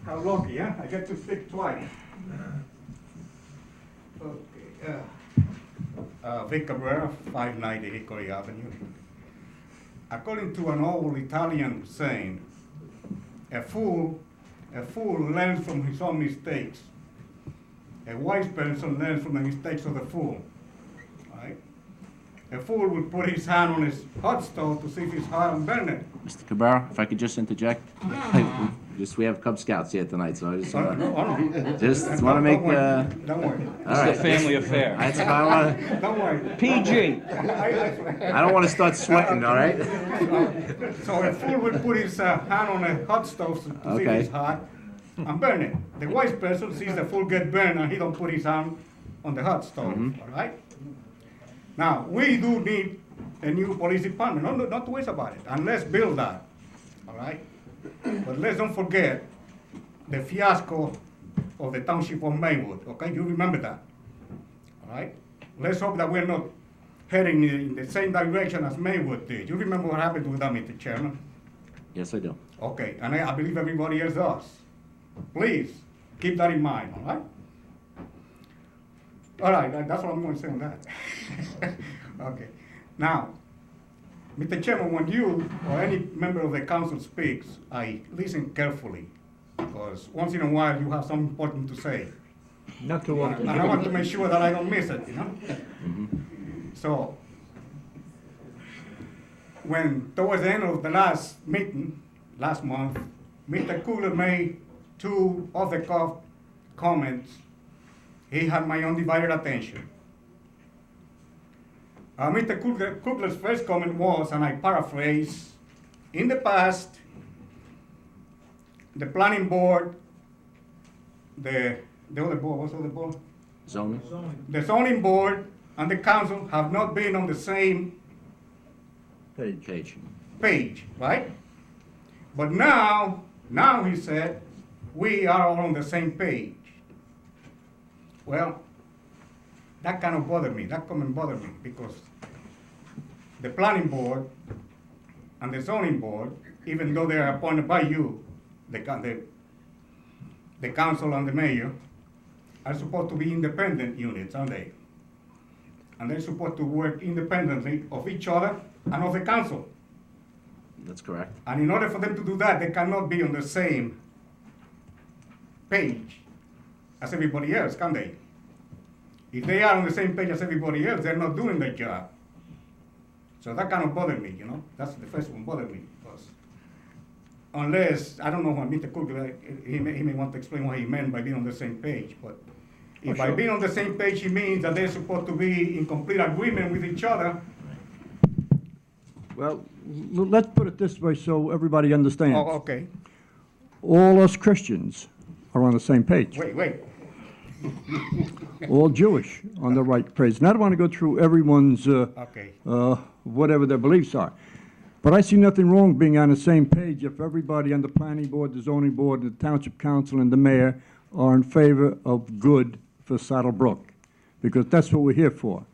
How lucky, huh? I get to speak twice. Okay, Vic Cabrera, 590 Hickory Avenue. According to an old Italian saying, a fool learns from his own mistakes. A wise person learns from the mistakes of the fool. Right? A fool will put his hand on his hot stove to see if it's hot and burn it. Mr. Cabrera, if I could just interject? We have Cub Scouts here tonight, so I just want to make, Don't worry. all right. It's a family affair. That's what I want. Don't worry. PG. I don't want to start sweating, all right? So a fool will put his hand on a hot stove to see if Okay. it's hot and burn it. The wise person sees the fool get burned and he don't put his hand on the hot stove, all right? Now, we do need a new police department, not to waste about it, and let's build that, all right? But let's don't forget the fiasco of the Township of Maywood, okay? You remember that, all right? Let's hope that we're not heading in the same direction as Maywood did. You remember what happened with that, Mr. Chairman? Yes, I do. Okay, and I believe everybody else does. Please, keep that in mind, all right? All right, that's what I'm going to say on that. Okay. Now, Mr. Chairman, when you or any member of the council speaks, I listen carefully, because once in a while you have something important to say. Not too long. And I want to make sure that I don't miss it, you know? So, when, towards the end of the last meeting, last month, Mr. Kugler made two off-the-cuff comments. He had my undivided attention. Mr. Kugler's first comment was, and I paraphrase, in the past, the planning board, the other board, what's the other board? Zoning? The zoning board and the council have not been on the same Page. page, right? But now he said, we are all on the same page. Well, that kind of bothered me, that comment bothered me, because the planning board and the zoning board, even though they are appointed by you, the council and the mayor, are supposed to be independent units, aren't they? And they're supposed to work independently of each other and of the council. That's correct. And in order for them to do that, they cannot be on the same page as everybody else, can they? If they are on the same page as everybody else, they're not doing their job. So that kind of bothered me, you know? That's the first one bothered me. Because unless, I don't know what Mr. Kugler, he may want to explain what he meant by being on the same page, but if by being on the same page, he means that they're supposed to be in complete agreement with each other. Well, let's put it this way so everybody understands. Oh, okay. All us Christians are on the same page. Wait. All Jewish on the right page. And I don't want to go through everyone's, Okay. whatever their beliefs are. But I see nothing wrong being on the same page if everybody on the planning board, the zoning board, the township council, and the mayor are in favor of good for Saddle Brook, because that's what we're here for.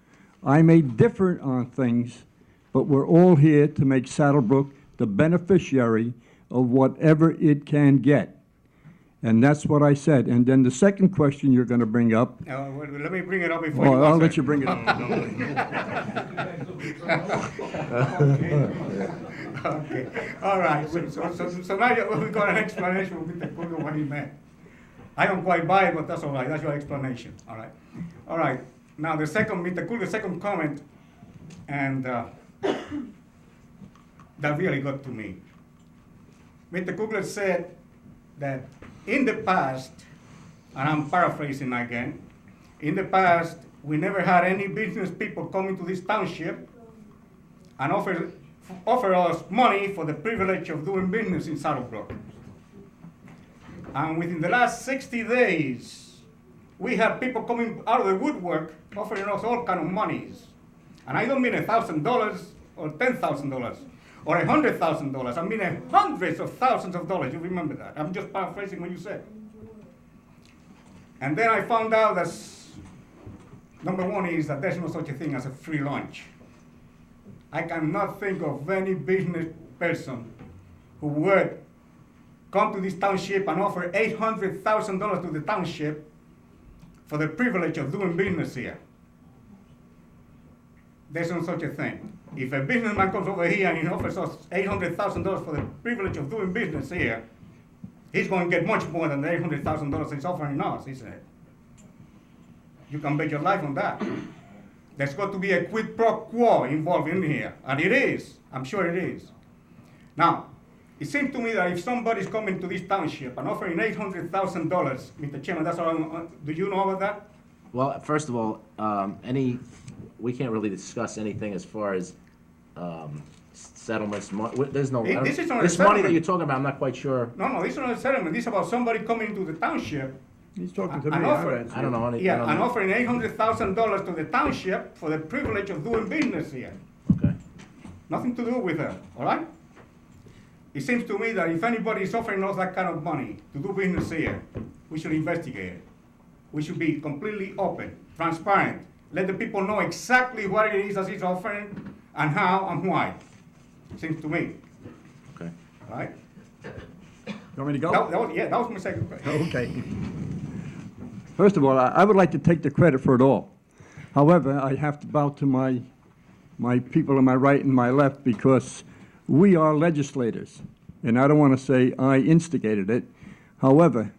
I may differ on things, but we're all here to make Saddle Brook the beneficiary of whatever it can get. And that's what I said. And then the second question you're going to bring up. Well, let me bring it up before Oh, you I'll answer. let you bring it up. Okay, all right, so now we got an explanation of Mr. Kugler what he meant. I don't quite buy it, but that's all right, that's your explanation, all right. All right, now the second, Mr. Kugler's second comment, and that really got to me. Mr. Kugler said that in the past, and I'm paraphrasing again, in the past, we never had any business people coming to this township and offer us money for the privilege of doing business in Saddle Brook. And within the last 60 days, we had people coming out of the woodwork offering us all kind of monies. And I don't mean $1,000 or $10,000 or $100,000. I mean hundreds of thousands of dollars. You remember that? I'm just paraphrasing what you said. And then I found out that number one is that there's no such a thing as a free lunch. I cannot think of any business person who would come to this township and offer $800,000 to the township for the privilege of doing business here. There's no such a thing. If a businessman comes over here and he offers us $800,000 for the privilege of doing business here, he's going to get much more than the $800,000 he's offering us, he said. You can bet your life on that. There's got to be a quid pro quo involved in here, and it is. I'm sure it is. Now, it seems to me that if somebody's coming to this township and offering $800,000, Mr. Chairman, that's all. Do you know about that? Well, first of all, we can't really discuss anything as far as settlements. There's no. This is not a this money settlement. that you're talking about, I'm not quite sure. No, this is not a settlement. This is about somebody coming to the township. He's talking to and me. offer- I don't know any. I Yeah, don't and know. offering $800,000 to the township for the privilege of doing business here. Okay. Nothing to do with them, all right? It seems to me that if anybody is offering us that kind of money to do business here, we should investigate it. We should be completely open, transparent. Let the people know exactly what it is that he's offering and how and why. Seems to me, Okay. all right? You want me to go? That was my second question. Okay. First of all, I would like to take the credit for it all. However, I have to bow to my people on my right and my left because we are legislators. And I don't want to say I instigated it. However,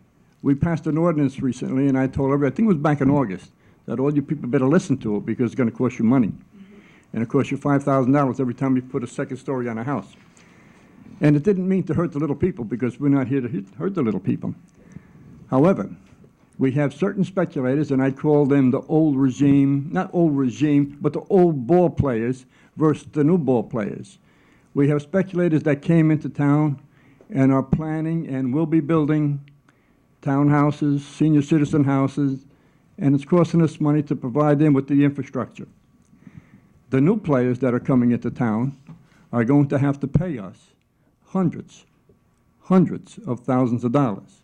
We passed an ordinance recently, and I told everybody, I think it was back in August, that all you people better listen to it because it's going to cost you money. And it costs you $5,000 every time you put a second story on a house. And it didn't mean to hurt the little people because we're not here to hurt the little people. However, we have certain speculators, and I call them the old regime, not old regime, but the old ball players versus the new ball players. We have speculators that came into town and are planning and will be building townhouses, senior citizen houses, and it's costing us money to provide them with the infrastructure. The new players that are coming into town are going to have to pay us hundreds of thousands of dollars.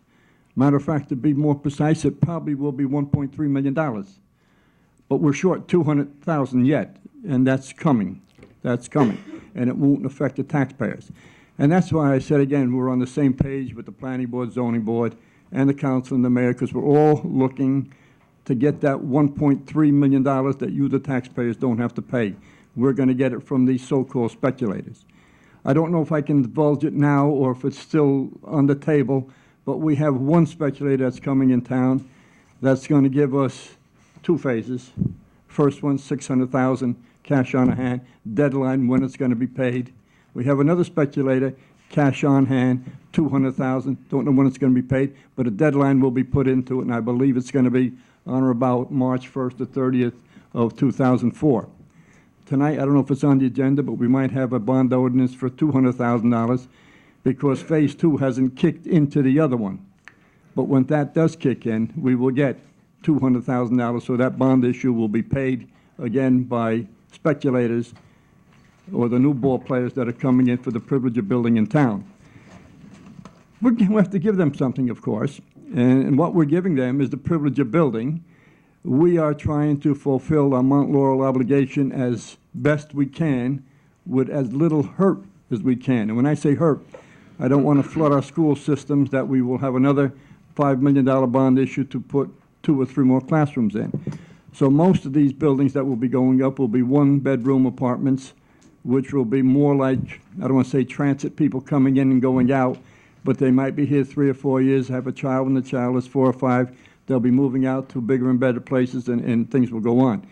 Matter of fact, to be more precise, it probably will be $1.3 million. But we're short 200,000 yet, and that's coming. That's coming, and it won't affect the taxpayers. And that's why I said again, we're on the same page with the planning board, zoning board, and the council and the mayor, because we're all looking to get that $1.3 million that you, the taxpayers, don't have to pay. We're going to get it from these so-called speculators. I don't know if I can divulge it now or if it's still on the table, but we have one speculator that's coming in town that's going to give us 2 phases. First one, $600,000 cash on hand, deadline when it's going to be paid. We have another speculator, cash on hand, $200,000, don't know when it's going to be paid, but a deadline will be put into it, and I believe it's going to be on or about March 1st to 30th of 2004. Tonight, I don't know if it's on the agenda, but we might have a bond ordinance for $200,000 because Phase 2 hasn't kicked into the other one. But when that does kick in, we will get $200,000, so that bond issue will be paid again by speculators or the new ball players that are coming in for the privilege of building in town. We have to give them something, of course, and what we're giving them is the privilege of building. We are trying to fulfill our Mount Laurel obligation as best we can with as little hurt as we can. And when I say hurt, I don't want to flood our school systems that we will have another $5 million bond issue to put 2 or 3 more classrooms in. So most of these buildings that will be going up will be 1-bedroom apartments, which will be more like, I don't want to say transit people coming in and going out, but they might be here 3 or 4 years, have a child when the child is 4 or 5. They'll be moving out to bigger and better places, and things will go on.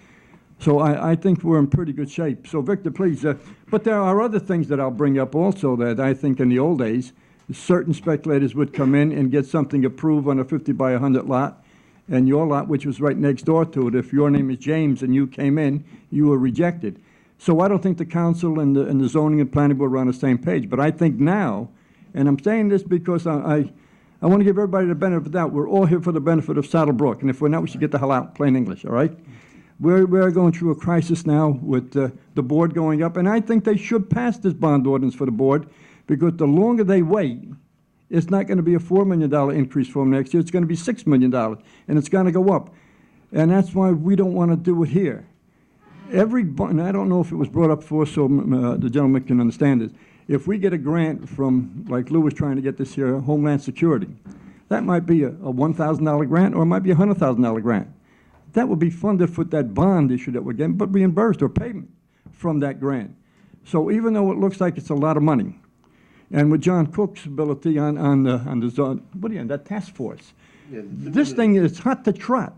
So I think we're in pretty good shape. So Victor, please, but there are other things that I'll bring up also that I think in the old days, certain speculators would come in and get something approved on a 50 by 100 lot, and your lot, which was right next door to it, if your name is James and you came in, you were rejected. So I don't think the council and the zoning and planning board are on the same page. But I think now, and I'm saying this because I want to give everybody the benefit of the doubt. We're all here for the benefit of Saddle Brook, and if we're not, we should get the hell out, plain English, all right? We're going through a crisis now with the board going up, and I think they should pass this bond ordinance for the board, because the longer they wait, it's not going to be a $4 million increase for them next year. It's going to be $6 million, and it's going to go up. And that's why we don't want to do it here. And I don't know if it was brought up before, so the gentleman can understand this. If we get a grant from, like Lou was trying to get this here, Homeland Security, that might be a $1,000 grant, or it might be a $100,000 grant. That would be funded for that bond issue that we're getting, but reimbursed or payment from that grant. So even though it looks like it's a lot of money, and with John Cook's ability on that task force, this thing is hot to trot.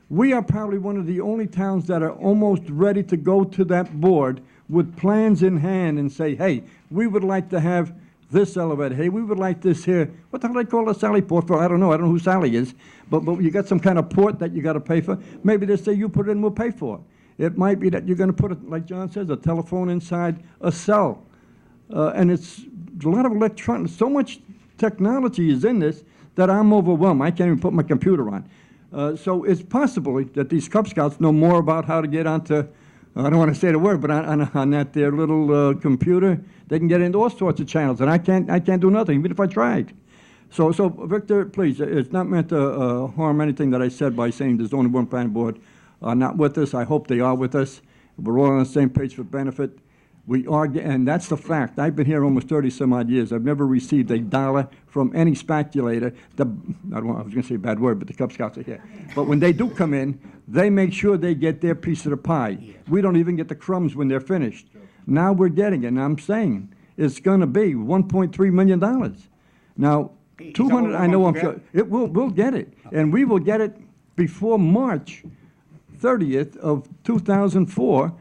We are probably one of the only towns that are almost ready to go to that board with plans in hand and say, hey, we would like to have this elevator. Hey, we would like this here. What the hell do they call a Sally port for? I don't know who Sally is. But you got some kind of port that you got to pay for. Maybe they say you put it in, we'll pay for it. It might be that you're going to put it, like John says, a telephone inside a cell. And it's a lot of electronics. So much technology is in this that I'm overwhelmed. I can't even put my computer on. So it's possible that these Cub Scouts know more about how to get onto, I don't want to say the word, but on that their little computer, they can get into all sorts of channels, and I can't do nothing, even if I tried. So Victor, please, it's not meant to harm anything that I said by saying the zoning board and planning board are not with us. I hope they are with us. We're all on the same page for benefit. We are, and that's the fact. I've been here almost 30-some-odd years. I've never received a dollar from any speculator. I was going to say a bad word, but the Cub Scouts are here. But when they do come in, they make sure they get their piece of the pie. We don't even get the crumbs when they're finished. Now we're getting it, and I'm saying it's going to be $1.3 million. Now, Is that 200, what I we're know, I'm going to sure, we'll get it, and we will get it before March 30th of 2004.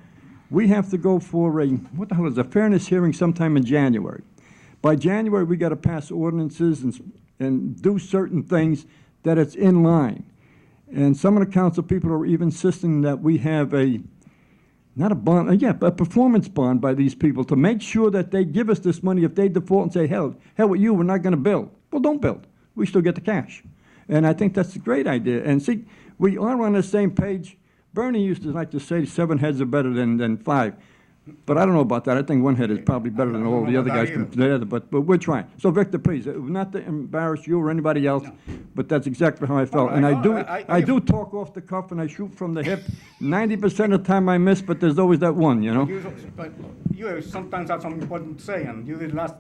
We have to go for what the hell is a fairness hearing sometime in January. By January, we got to pass ordinances and do certain things that it's in line. And some of the council people are even insisting that we have not a bond, a performance bond by these people to make sure that they give us this money if they default and say, hell with you, we're not going to build. Well, don't build. We still get the cash. And I think that's a great idea. And see, we are on the same page. Bernie used to like to say 7 heads are better than 5. But I don't know about that. I think 1 head is probably better than all the other guys put together, but we're trying. So Victor, please, not to embarrass you or anybody else, but that's exactly how I felt. And I do talk off the cuff and I shoot from the hip. 90% of the time I miss, but there's always that one, you know? But you sometimes have something important to say, and you did last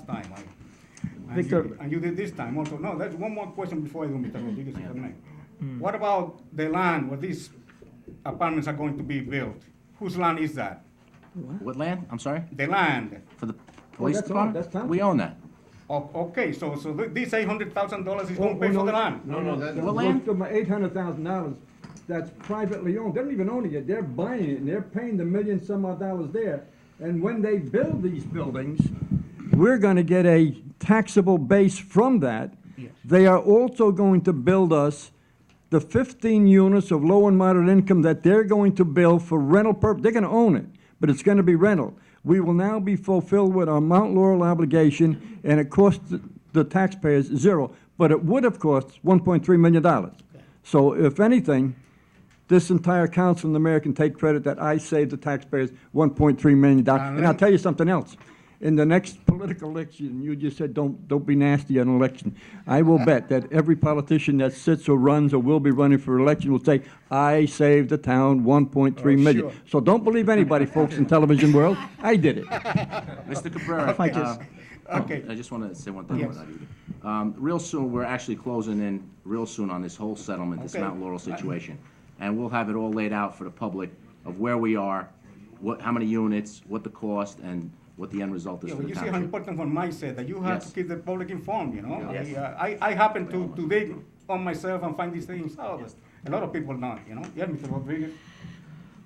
time. Victor. And you did this time also. No, there's one more question before I do, Mr. Rodriguez, if I may. What about the land where these apartments are going to be built? Whose land is that? What land? I'm sorry? The land. For the police that's department? that's township. We own that. Okay, so this $800,000 is going to pay for the land? No, that, What land? $800,000 that's privately owned. They don't even own it yet. They're buying it, and they're paying the million some odd dollars there. And when they build these buildings, we're going to get a taxable base from that. Yes. They are also going to build us the 15 units of low and moderate income that they're going to build for rental purpose. They're going to own it, but it's going to be rental. We will now be fulfilled with our Mount Laurel obligation, and it costs the taxpayers zero. But it would have cost $1.3 million. So if anything, this entire council and the mayor can take credit that I saved the taxpayers $1.3 million. And I'll tell you something else. In the next political election, you just said don't be nasty on an election. I will bet that every politician that sits or runs or will be running for election will say, I saved the town $1.3 million. sure. So don't believe anybody, folks, in television world. I did it. Mr. Cabrera, Okay. I just want to say one thing Yes. about you. Real soon, we're actually closing in real soon on this whole settlement, this Okay. Mount Laurel situation. And we'll have it all laid out for the public of where we are, how many units, what the cost, and what the end result is Yeah, for well, the you see how township. important what Mike said, that you have Yes. to keep the public informed, you know? Yes. I happen to dig on myself and find these things out. A lot of people not, you know? Yeah, Mr. Rodriguez?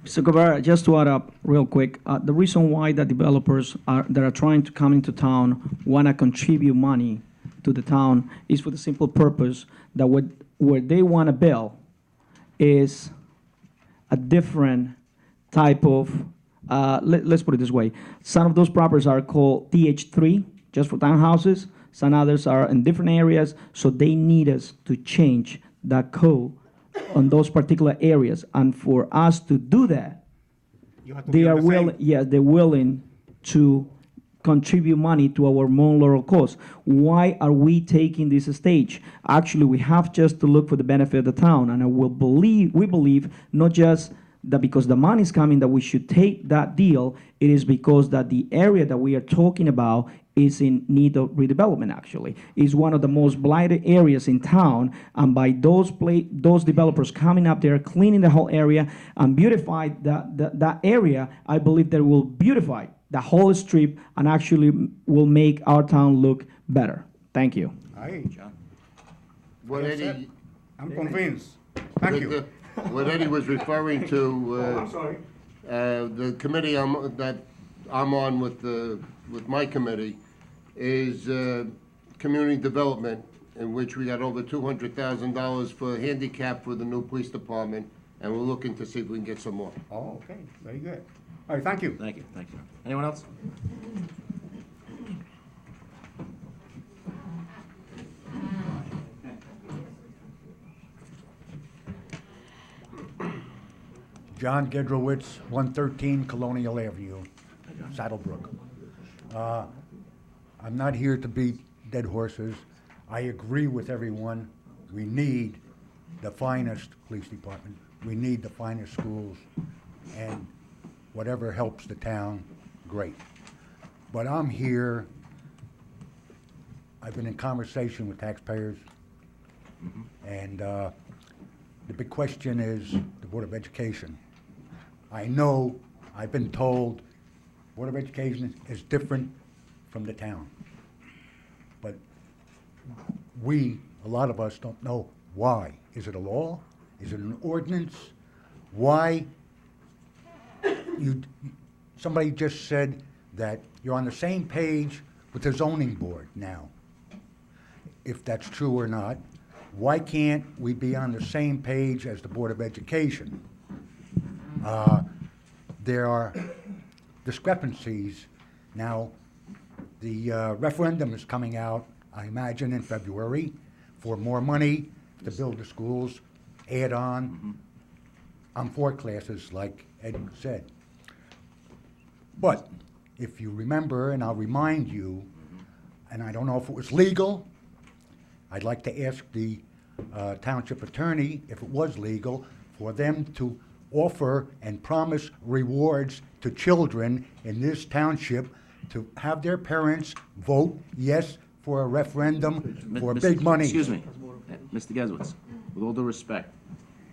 Mr. Cabrera, just to add up real quick, the reason why the developers that are trying to come into town want to contribute money to the town is for the simple purpose that where they want to build is a different type of, let's put it this way. Some of those properties are called TH3, just for townhouses. Some others are in different areas, so they need us to change that code on those particular areas. And for us to do that, You have to they be on are the same- willing, yeah, they're willing to contribute money to our Mount Laurel cause. Why are we taking this stage? Actually, we have just to look for the benefit of the town, and we believe not just that because the money is coming that we should take that deal. It is because that the area that we are talking about is in need of redevelopment. Actually, is one of the most blighted areas in town, and by those developers coming up there, cleaning the whole area and beautify that area, I believe that will beautify the whole strip and actually will make our town look better. Thank you. Aye, what Yes, sir. Eddie, I'm convinced. Thank you. what Eddie was referring Oh, to, I'm sorry. the committee that I'm on with my committee is community development, in which we got over $200,000 for handicap for the new police department, and we're looking to see if we can get some more. Oh, okay, very good. All right, thank you. Thank you, thank you. Anyone else? John Gedrowitz, 113 Colonial Avenue, Saddle Brook. I'm not here to beat dead horses. I agree with everyone. We need the finest police department. We need the finest schools, and whatever helps the town, great. But I'm here, I've been in conversation with taxpayers, and the big question is the Board of Education. I know, I've been told, Board of Education is different from the town. But a lot of us don't know why. Is it a law? Is it an ordinance? Why? Somebody just said that you're on the same page with the zoning board now. If that's true or not, why can't we be on the same page as the Board of Education? There are discrepancies. Now, the referendum is coming out, I imagine, in February for more money to build the schools, add on. I'm for classes, like Ed said. But if you remember, and I'll remind you, and I don't know if it was legal, I'd like to ask the township attorney if it was legal for them to offer and promise rewards to children in this township to have their parents vote yes for a referendum for big money. Excuse me, Mr. Geswitz, with all due respect,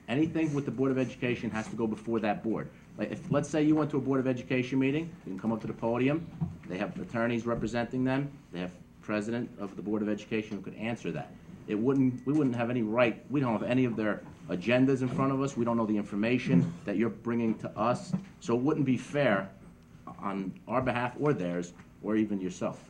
anything with the Board of Education has to go before that board. Like, if, let's say you went to a Board of Education meeting, you can come up to the podium, they have attorneys representing them, they have president of the Board of Education who could answer that. We wouldn't have any right, we don't have any of their agendas in front of us, we don't know the information that you're bringing to us, so it wouldn't be fair on our behalf or theirs, or even yourself.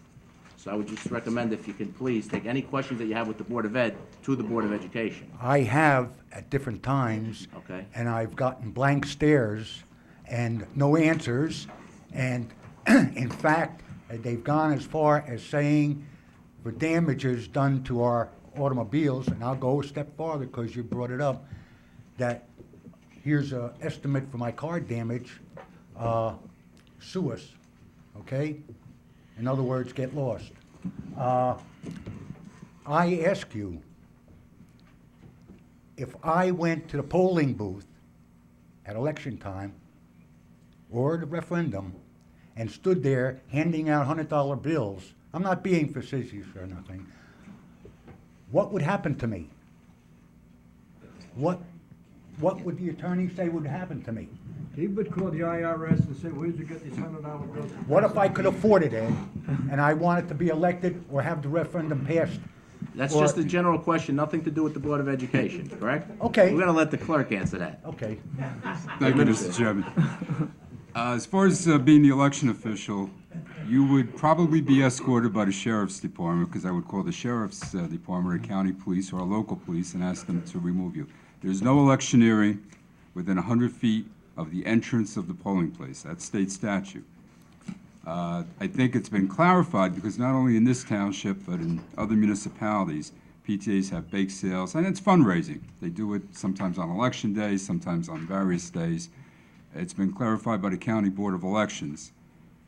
So I would just recommend if you can please take any questions that you have with the Board of Ed to the Board of Education. I have at different times. Okay. And I've gotten blank stares and no answers. And in fact, they've gone as far as saying for damages done to our automobiles, and I'll go a step farther because you brought it up, that here's an estimate for my car damage, sue us, okay? In other words, get lost. I ask you, if I went to the polling booth at election time or the referendum and stood there handing out $100 bills, I'm not being facetious or nothing, what would happen to me? What would the attorney say would happen to me? He would call the IRS and say, where'd you get these $100 bills? What if I could afford it, Ed, and I wanted to be elected or have the referendum passed? That's Or- just a general question, nothing to do with the Board of Education, correct? Okay. We're gonna let the clerk answer that. Okay. Thank you, Mr. Chairman. As far as being the election official, you would probably be escorted by the sheriff's department, because I would call the sheriff's department or county police or local police and ask them to remove you. There's no electioneering within 100 feet of the entrance of the polling place. That's state statute. I think it's been clarified because not only in this township, but in other municipalities, PTAs have bake sales, and it's fundraising. They do it sometimes on election days, sometimes on various days. It's been clarified by the County Board of Elections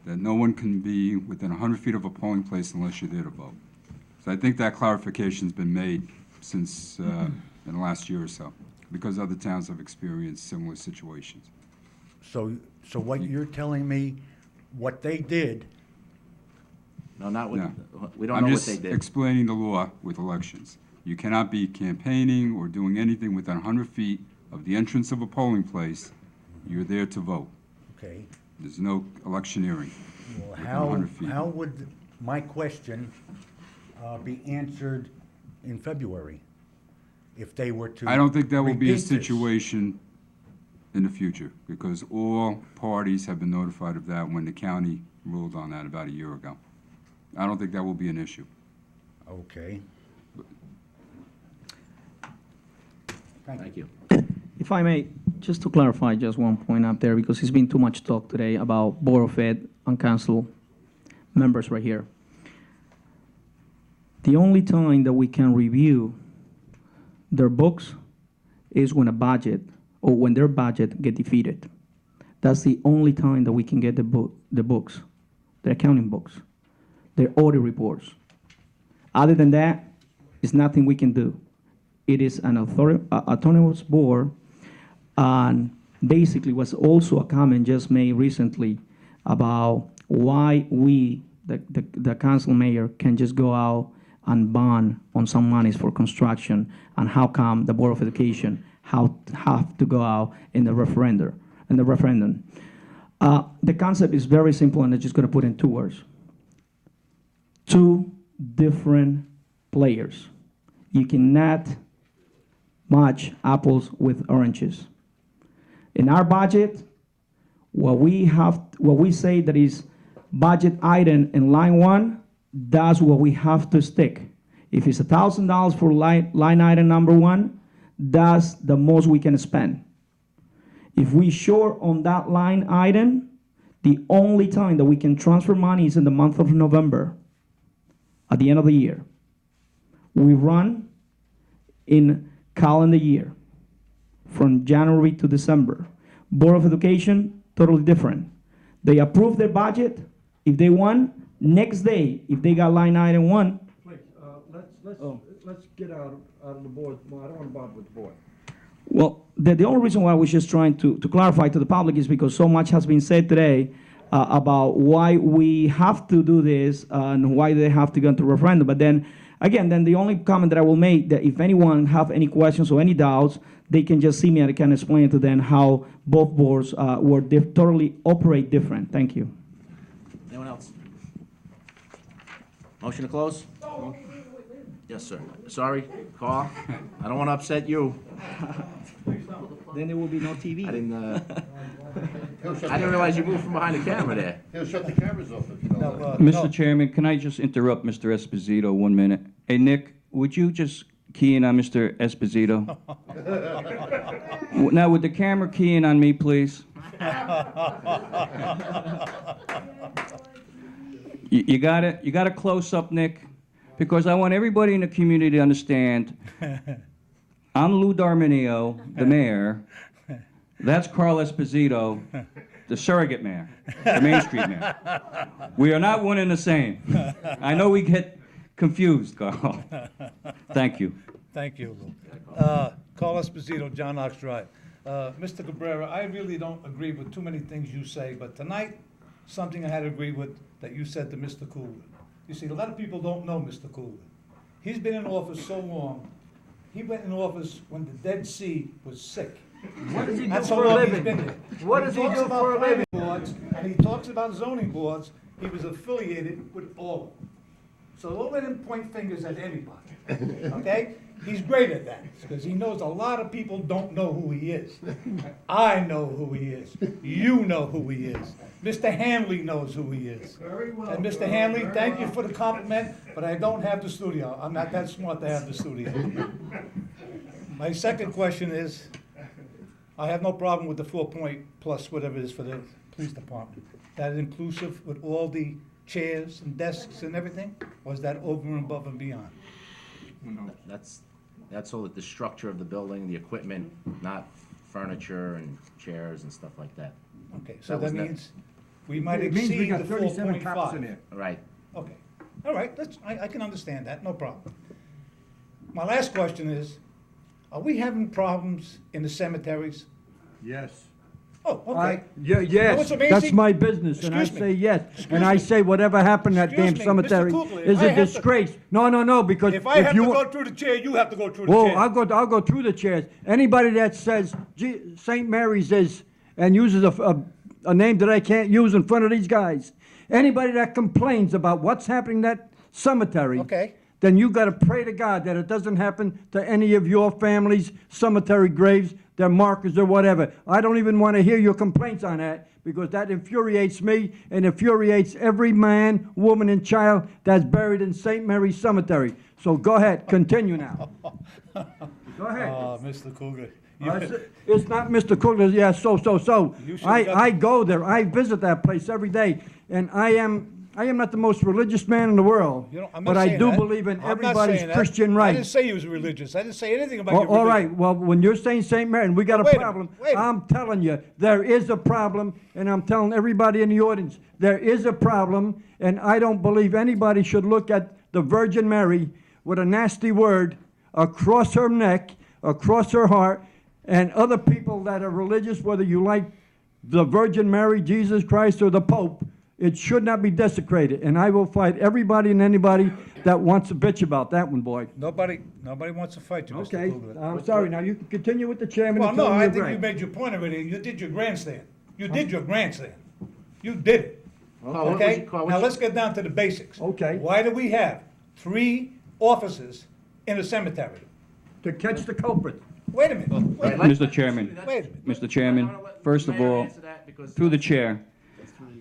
that no one can be within 100 feet of a polling place unless you're there to vote. So I think that clarification's been made since in the last year or so, because other towns have experienced similar situations. So what you're telling me, what they did, No, not No. what, we don't know what they I'm just did. explaining the law with elections. You cannot be campaigning or doing anything within 100 feet of the entrance of a polling place. You're there to vote. okay, There's no electioneering well, within how, 100 feet. how would my question be answered in February? If they were to I don't think that will be a repeat this? situation in the future, because all parties have been notified of that when the county ruled on that about a year ago. I don't think that will be an issue. Okay. Thank you. If I may, just to clarify just one point up there, because it's been too much talk today about Board of Ed and council members right here. The only time that we can review their books is when a budget, or when their budget get defeated. That's the only time that we can get the books, the accounting books, their audit reports. Other than that, it's nothing we can do. It is an autonomous board, and basically was also a comment just made recently about why we, the council mayor, can just go out and bond on some monies for construction, and how come the Board of Education have to go out in the referendum. The concept is very simple, and I'm just going to put in 2 words. 2 different players. You cannot match apples with oranges. In our budget, what we say that is budget item in line 1, that's what we have to stick. If it's $1,000 for line item number 1, that's the most we can spend. If we short on that line item, the only time that we can transfer money is in the month of November, at the end of the year. We run in calendar year, from January to December. Board of Education, totally different. They approve their budget. If they won, next day, if they got line item 1, Please, let's get out of the board. Well, I don't want to bother with the board. well, the only reason why I was just trying to clarify to the public is because so much has been said today about why we have to do this and why they have to go into referendum. But then, again, the only comment that I will make, that if anyone have any questions or any doubts, they can just see me and I can explain to them how both boards were totally operate different. Thank you. Anyone else? Motion to close? Yes, sir. Sorry, Carl, I don't want to upset you. Then there will be no TV. I didn't realize you moved from behind the camera there. He'll shut the cameras off if you don't. Mr. Chairman, can I just interrupt Mr. Esposito 1 minute? Hey, Nick, would you just key in on Mr. Esposito? Now, would the camera key in on me, please? You got it? You got a close-up, Nick? Because I want everybody in the community to understand, I'm Lou D'Arminio, the mayor. That's Carl Esposito, the surrogate mayor, the Main Street mayor. We are not one and the same. I know we get confused, Carl. Thank you. Thank you, Lou. Carl Esposito, John Knox Drive. Mr. Cabrera, I really don't agree with too many things you say, but tonight, something I had to agree with that you said to Mr. Coolidge. You see, a lot of people don't know Mr. Coolidge. He's been in office so long. He went in office when the Dead Sea was sick. What does he do That's for how a long living? he's been there. What When does he talks do about for a planning living? boards, and he talks about zoning boards, he was affiliated with all of them. So don't let him point fingers at anybody, okay? He's great at that, because he knows a lot of people don't know who he is. I know who he is. You know who he is. Mr. Hanley knows who he is. Very well. And Mr. Hanley, thank you for the compliment, but I don't have the studio. I'm not that smart to have the studio. My second question is, I have no problem with the 4 point plus whatever it is for the police department. That is inclusive with all the chairs and desks and everything, or is that over and above and beyond? That's so that the structure of the building, the equipment, not furniture and chairs and stuff like that. Okay, so That was that not- means we might It means we exceed got the 37 cops in 4.5. there. Right. Okay, all right, I can understand that, no problem. My last question is, are we having problems in the cemeteries? Yes. Oh, okay. Yeah, what's yes, amazing? that's my business, and I Excuse me. say yes. Excuse And I me. say whatever happened at Excuse damn me, Mr. cemetery Kugler, if is I a have to- disgrace. No, because If I have to you... go through the chair, you have to go through the Whoa, chair. I'll go through the chairs. Anybody that says St. Mary's is, and uses a name that I can't use in front of these guys, anybody that complains about what's happening in that cemetery, Okay. then you gotta pray to God that it doesn't happen to any of your family's cemetery graves, their markers or whatever. I don't even wanna hear your complaints on that, because that infuriates me and infuriates every man, woman, and child that's buried in St. Mary's Cemetery. So go ahead, continue now. Go ahead. Oh, Mr. Cougar. It's not Mr. Cookler, yeah, so. You should've got- I go there, I visit that place every day, and I am not the most religious man in the world, You know, I'm not but I saying do that. believe in I'm not everybody's saying that. Christian I rights. didn't say you was religious. I didn't say anything about your religion. All right, well, when you're saying St. Mary, and we got a Wait a problem, minute, wait a I'm telling you, there is a problem, and I'm telling everybody in the audience, there is a problem, and I don't believe anybody should look at the Virgin Mary with a nasty word across her neck, across her heart, and other people that are religious, whether you like the Virgin Mary, Jesus Christ, or the Pope, it should not be desecrated, and I will fight everybody and anybody that wants to bitch about that one, boy. Nobody wants to fight you, Mr. Okay, Cougar. I'm sorry, now you can continue with the chairman Well, until no, you I agree. think you made your point already. You did your grandstand. You did your grandstand. You did it. Carl, what was Okay? your- Carl, Now what's let's get down to the basics. Okay. Why do we have 3 officers in a cemetery? To catch the culprit. Wait a minute, wait a minute. Mr. Chairman, Wait a minute. Mr. Chairman, first of all, through the chair,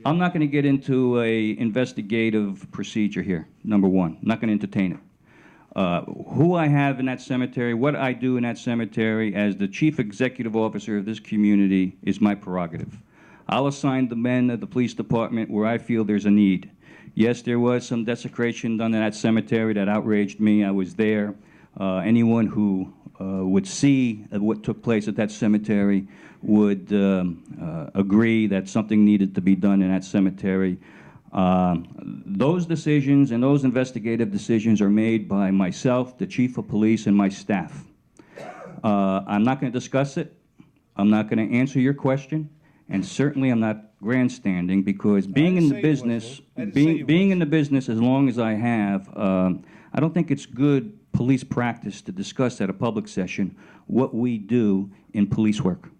I'm not going to get into a investigative procedure here, number one. I'm not going to entertain it. Who I have in that cemetery, what I do in that cemetery as the chief executive officer of this community is my prerogative. I'll assign the men of the police department where I feel there's a need. Yes, there was some desecration done in that cemetery that outraged me. I was there. Anyone who would see what took place at that cemetery would agree that something needed to be done in that cemetery. Those decisions and those investigative decisions are made by myself, the chief of police, and my staff. I'm not going to discuss it. I'm not going to answer your question, and certainly I'm not grandstanding, because being in the business, being in the business as long as I have, I don't think it's good police practice to discuss at a public session what we do in police work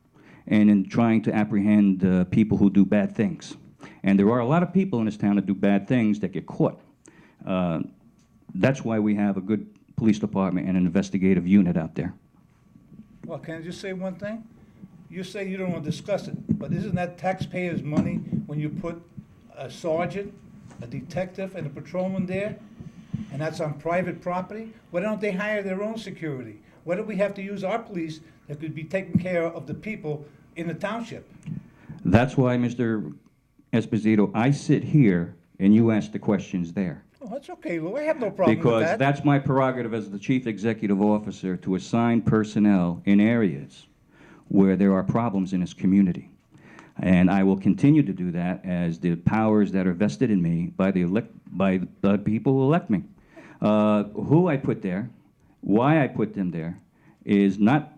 and in trying to apprehend people who do bad things. And there are a lot of people in this town that do bad things that get caught. That's why we have a good police department and an investigative unit out there. Well, can I just say one thing? You say you don't want to discuss it, but isn't that taxpayers' money when you put a sergeant, a detective, and a patrolman there? And that's on private property? Why don't they hire their own security? Why do we have to use our police that could be taking care of the people in the township? That's why, Mr. Esposito, I sit here and you ask the questions there. Oh, that's okay, Lou, I have no problem with Because that. that's my prerogative as the chief executive officer, to assign personnel in areas where there are problems in this community. And I will continue to do that as the powers that are vested in me by the people who elect me. Who I put there, why I put them there, is not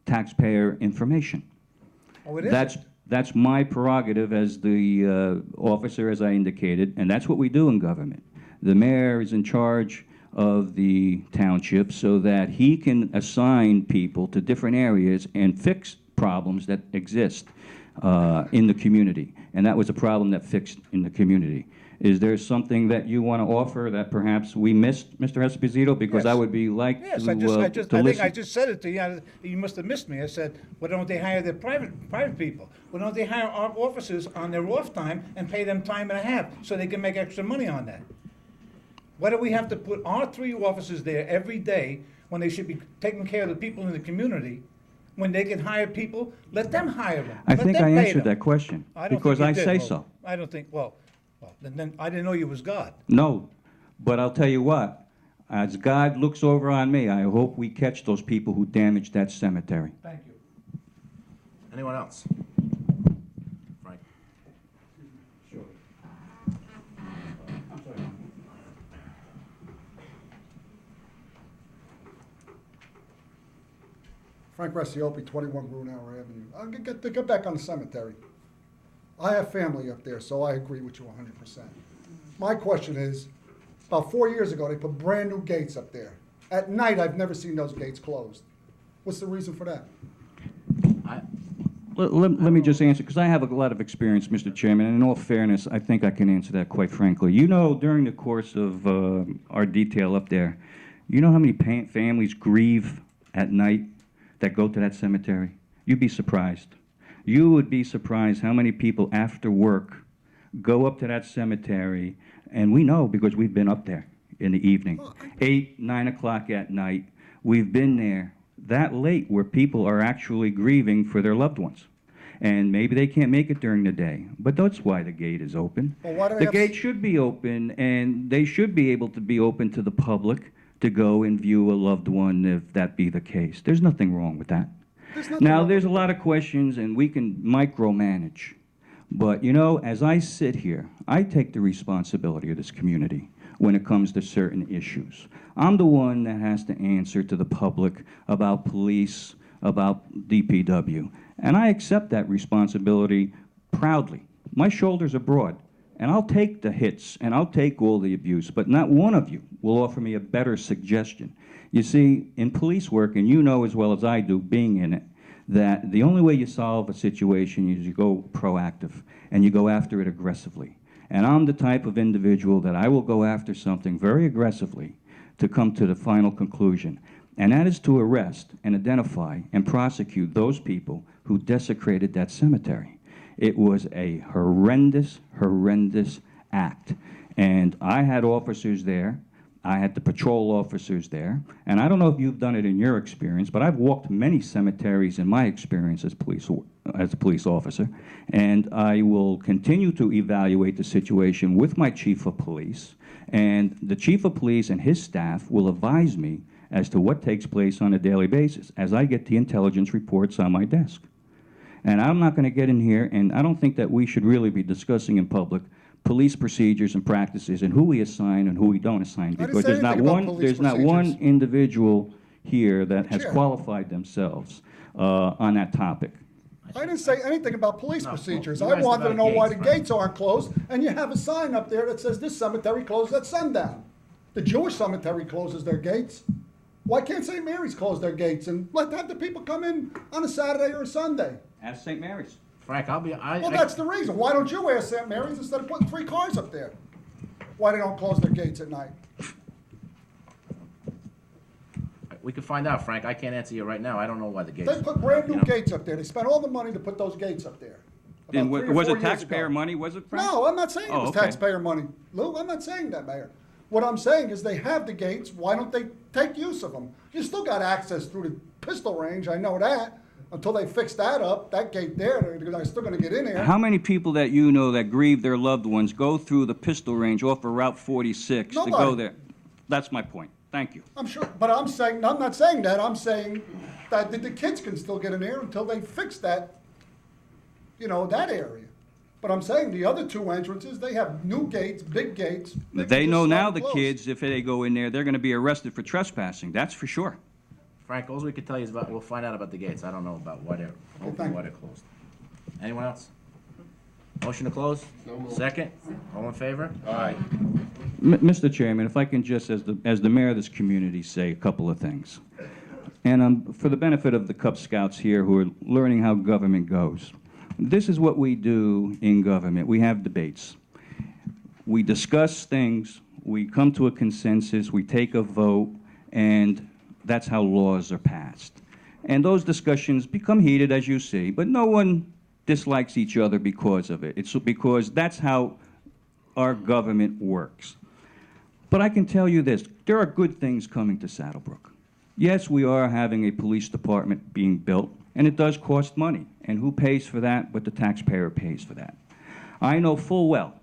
taxpayer information. Oh, it isn't? That's my prerogative as the officer, as I indicated, and that's what we do in government. The mayor is in charge of the township so that he can assign people to different areas and fix problems that exist in the community. And that was a problem that fixed in the community. Is there something that you want to offer that perhaps we missed, Mr. Esposito? Because I would be like Yes, to I think I listen. just said it to you. You must have missed me. I said, why don't they hire their private people? Why don't they hire our officers on their off time and pay them time and a half so they can make extra money on that? Why do we have to put our 3 officers there every day when they should be taking care of the people in the community? When they can hire people, let them hire them. I Let think them I pay answered them. that question, I don't because think I you did, say Lou. so. I don't think, well, then I didn't know you was God. No, but I'll tell you what, as God looks over on me, I hope we catch those people who damaged that cemetery. Thank you. Anyone else? Frank? Frank Resciopi, 21 Brunauer Avenue. I'll get back on the cemetery. I have family up there, so I agree with you 100%. My question is, about 4 years ago, they put brand-new gates up there. At night, I've never seen those gates closed. What's the reason for that? Let me just answer, because I have a lot of experience, Mr. Chairman, and in all fairness, I think I can answer that quite frankly. You know, during the course of our detail up there, you know how many families grieve at night that go to that cemetery? You'd be surprised. You would be surprised how many people after work go up to that cemetery, and we know because we've been up there in the evening, 8, 9 o'clock at night. We've been there that late where people are actually grieving for their loved ones. And maybe they can't make it during the day, but that's why the gate is open. Well, why do they The have gate should be open, and they should be able to be open to the public to go and view a loved one if that be the case. There's nothing wrong with that. Now, there's a lot of questions, and we can micromanage. But, you know, as I sit here, I take the responsibility of this community when it comes to certain issues. I'm the one that has to answer to the public about police, about DPW. And I accept that responsibility proudly. My shoulders are broad, and I'll take the hits, and I'll take all the abuse, but not one of you will offer me a better suggestion. You see, in police work, and you know as well as I do, being in it, that the only way you solve a situation is you go proactive, and you go after it aggressively. And I'm the type of individual that I will go after something very aggressively to come to the final conclusion, and that is to arrest and identify and prosecute those people who desecrated that cemetery. It was a horrendous, horrendous act. And I had officers there. I had the patrol officers there. And I don't know if you've done it in your experience, but I've walked many cemeteries in my experience as a police officer. And I will continue to evaluate the situation with my chief of police. And the chief of police and his staff will advise me as to what takes place on a daily basis as I get the intelligence reports on my desk. And I'm not going to get in here, and I don't think that we should really be discussing in public police procedures and practices and who we assign and who we don't assign, didn't because say there's not anything about one, police there's not one procedures. individual here that has Chair. qualified themselves on that topic. I didn't say anything about police No, procedures. you I asked wanted to about know why the gates, Frank. gates aren't closed, and you have a sign up there that says this cemetery closes at sundown. The Jewish cemetery closes their gates. Why can't St. Mary's close their gates and have the people come in on a Saturday or a Sunday? Ask St. Mary's. Frank, Well, that's the reason. Why don't you ask St. Mary's instead of putting 3 cars up there? Why they don't close their gates at night? we could find out, Frank. I can't answer you right now. I don't know why the gates. They put brand new you know. gates up there. They spent all the money to put those gates up there. And About 3 or was 4 it years taxpayer ago. money, was it, Frank? No, I'm not saying it was Oh, okay. taxpayer money. Lou, I'm not saying that, Mayor. What I'm saying is they have the gates. Why don't they take use of them? You still got access through the pistol range. I know that. Until they fix that up, that gate there, they're still going to get in there. How many people that you know that grieve their loved ones go through the pistol range off of Route 46 to go Nobody. there? That's my point. Thank you. I'm sure, but I'm not saying that. I'm saying that the kids can still get in there until they fix that, that area. But I'm saying the other 2 entrances, they have new gates, big gates. They can know just now, slide the closed. kids, if they go in there, they're going to be arrested for trespassing. That's for sure. Frank, all we can tell you is we'll find out about the gates. I don't know about why they're closed. Anyone else? Motion to close? No more. Second? All in favor? Aye. Mr. Chairman, if I can just, as the mayor of this community, say a couple of things. And for the benefit of the Cub Scouts here who are learning how government goes, this is what we do in government. We have debates. We discuss things, we come to a consensus, we take a vote, and that's how laws are passed. And those discussions become heated, as you see, but no one dislikes each other because of it. It's because that's how our government works. But I can tell you this, there are good things coming to Saddle Brook. Yes, we are having a police department being built, and it does cost money. And who pays for that but the taxpayer pays for that? I know full well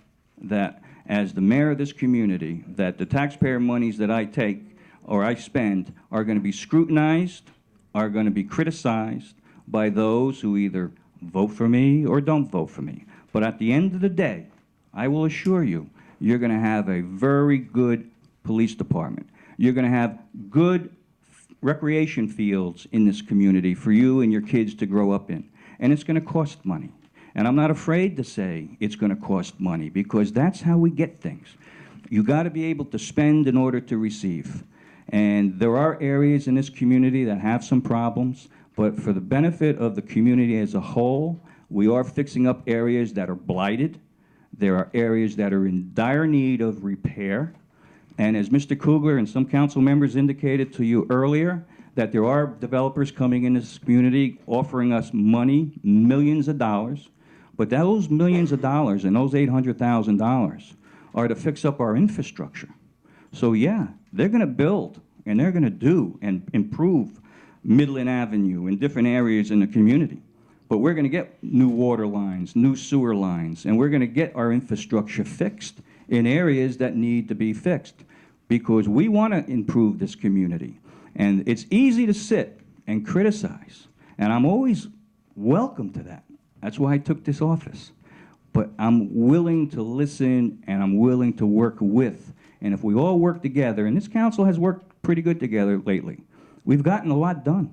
that as the mayor of this community, that the taxpayer monies that I take or I spend are going to be scrutinized, are going to be criticized by those who either vote for me or don't vote for me. But at the end of the day, I will assure you, you're going to have a very good police department. You're going to have good recreation fields in this community for you and your kids to grow up in. And it's going to cost money. And I'm not afraid to say it's going to cost money because that's how we get things. You got to be able to spend in order to receive. And there are areas in this community that have some problems, but for the benefit of the community as a whole, we are fixing up areas that are blighted. There are areas that are in dire need of repair. And as Mr. Kugler and some council members indicated to you earlier, that there are developers coming in this community offering us money, millions of dollars, but those millions of dollars and those $800,000 are to fix up our infrastructure. So yeah, they're going to build and they're going to do and improve Midland Avenue and different areas in the community. But we're going to get new water lines, new sewer lines, and we're going to get our infrastructure fixed in areas that need to be fixed because we want to improve this community. And it's easy to sit and criticize, and I'm always welcome to that. That's why I took this office. But I'm willing to listen and I'm willing to work with. And if we all work together, and this council has worked pretty good together lately, we've gotten a lot done.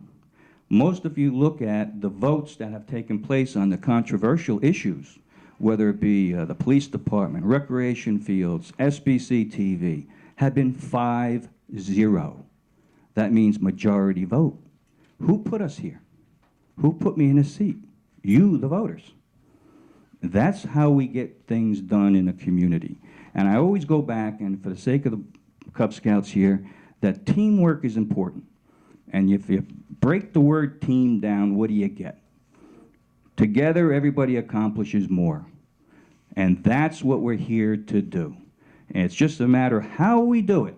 Most of you look at the votes that have taken place on the controversial issues, whether it be the police department, recreation fields, SBC TV, have been 5-0. That means majority vote. Who put us here? Who put me in a seat? You, the voters. That's how we get things done in a community. And I always go back, and for the sake of the Cub Scouts here, that teamwork is important. And if you break the word team down, what do you get? Together, everybody accomplishes more. And that's what we're here to do. And it's just a matter of how we do it.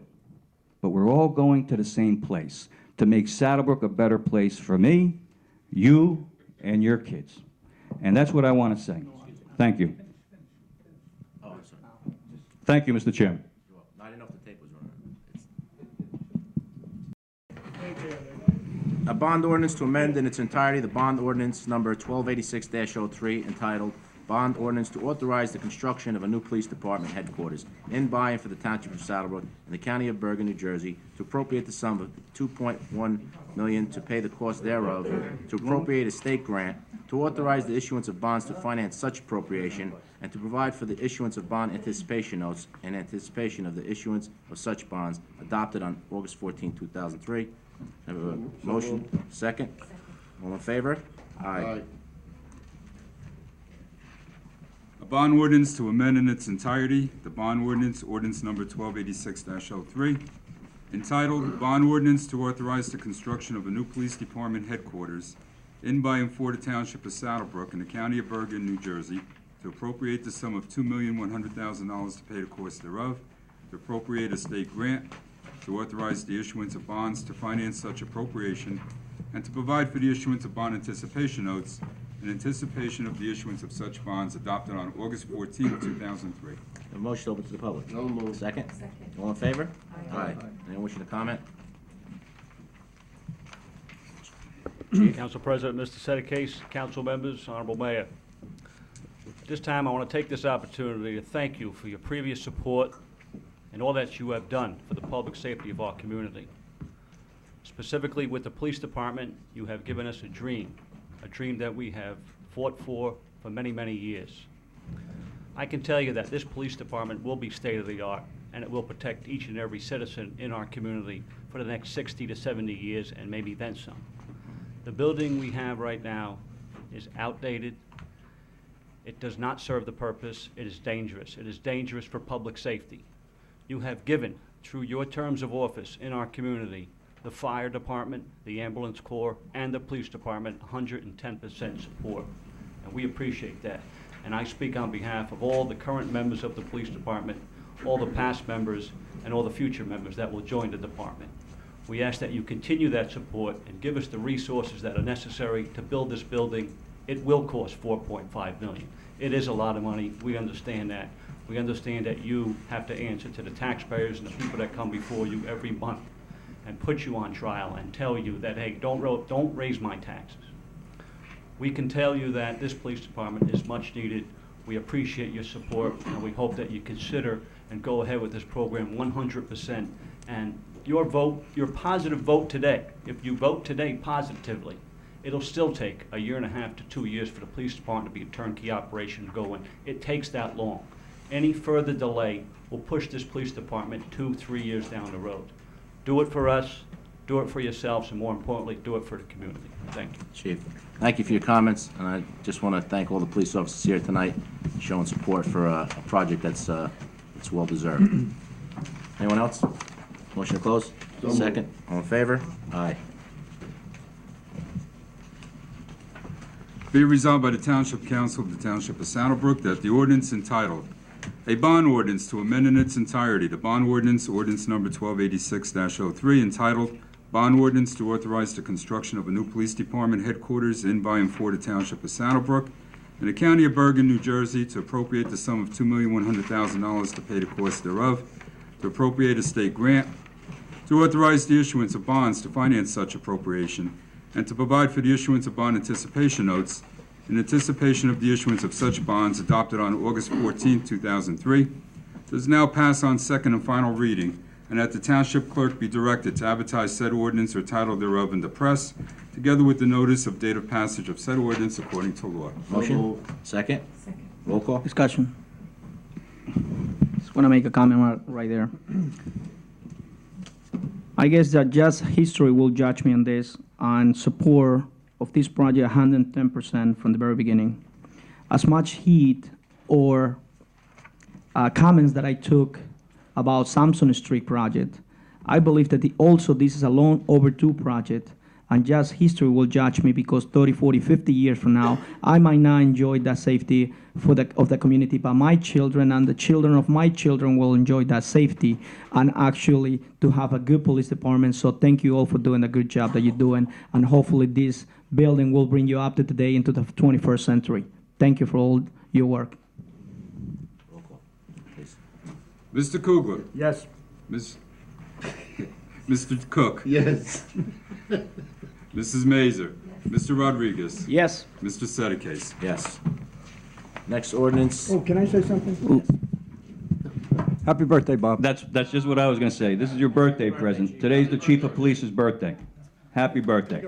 But we're all going to the same place, to make Saddle Brook a better place for me, you, and your kids. And that's what I want to say. Thank you. Oh, I'm sorry. Thank you, Mr. Chairman. I didn't know if the tape was running. A bond ordinance to amend in its entirety the bond ordinance number 1286-03 entitled Bond Ordinance to Authorize the Construction of a New Police Department Headquarters in by and for the Township of Saddle Brook in the County of Bergen, New Jersey, to appropriate the sum of $2.1 million to pay the cost thereof, to appropriate a state grant, to authorize the issuance of bonds to finance such appropriation, and to provide for the issuance of bond anticipation notes in anticipation of the issuance of such bonds adopted on August 14, 2003. Have a motion? Second? All in favor? Aye. A bond ordinance to amend in its entirety the bond ordinance, ordinance number 1286-03, entitled Bond Ordinance to Authorize the Construction of a New Police Department Headquarters in by and for the Township of Saddle Brook in the County of Bergen, New Jersey, to appropriate the sum of $2,100,000 to pay the cost thereof, to appropriate a state grant, to authorize the issuance of bonds to finance such appropriation, and to provide for the issuance of bond anticipation notes in anticipation of the issuance of such bonds adopted on August 14, 2003. A motion open to the public. So moved. Second? All in favor? Aye. Anyone wishing to comment? Council President, Mr. Sedekase, council members, Honorable Mayor. This time, I want to take this opportunity to thank you for your previous support and all that you have done for the public safety of our community. Specifically with the police department, you have given us a dream that we have fought for many, many years. I can tell you that this police department will be state-of-the-art, and it will protect each and every citizen in our community for the next 60 to 70 years, and maybe then some. The building we have right now is outdated. It does not serve the purpose. It is dangerous. It is dangerous for public safety. You have given, through your terms of office in our community, the fire department, the ambulance corps, and the police department 110% support. And we appreciate that. And I speak on behalf of all the current members of the police department, all the past members, and all the future members that will join the department. We ask that you continue that support and give us the resources that are necessary to build this building. It will cost $4.5 million. It is a lot of money. We understand that. We understand that you have to answer to the taxpayers and the people that come before you every month and put you on trial and tell you that, hey, don't raise my taxes. We can tell you that this police department is much needed. We appreciate your support, and we hope that you consider and go ahead with this program 100%. And your vote, your positive vote today, if you vote today positively, it'll still take 1.5 years to 2 years for the police department to be a turnkey operation going. It takes that long. Any further delay will push this police department 2-3 years down the road. Do it for us, do it for yourselves, and more importantly, do it for the community. Thank you. Chief, thank you for your comments, and I just want to thank all the police officers here tonight showing support for a project that's well-deserved. Anyone else? Motion to close? Second. All in favor? Aye. Be it resolved by the Township Council of the Township of Saddle Brook that the ordinance entitled, A Bond Ordinance to Amend in its entirety the Bond Ordinance, ordinance number 1286-03, entitled Bond Ordinance to Authorize the Construction of a New Police Department Headquarters in by and for the Township of Saddle Brook in the County of Bergen, New Jersey, to appropriate the sum of $2,100,000 to pay the cost thereof, to appropriate a state grant, to authorize the issuance of bonds to finance such appropriation, and to provide for the issuance of bond anticipation notes in anticipation of the issuance of such bonds adopted on August 14, 2003. Does now pass on second and final reading, and that the Township Clerk be directed to advertise said ordinance or title thereof in the press, together with the notice of date of passage of said ordinance according to law. Motion? Second? Roll call? Discussion. Just want to make a comment right there. I guess that just history will judge me on this, on support of this project 110% from the very beginning. As much heat or comments that I took about Sampson Street project, I believe that also this is a long overdue project, and just history will judge me because 30, 40, 50 years from now, I might not enjoy that safety of the community, but my children and the children of my children will enjoy that safety and actually to have a good police department. So thank you all for doing the good job that you're doing, and hopefully this building will bring you up to today into the 21st century. Thank you for all your work. Roll call, please. Mr. Kugler? Yes. Mr. Cook? Yes. Mrs. Mazer? Mr. Rodriguez? Yes. Mr. Sedekase? Yes. Next ordinance. Oh, can I say something? Happy birthday, Bob. That's just what I was going to say. This is your birthday present. Today's the chief of police's birthday. Happy birthday.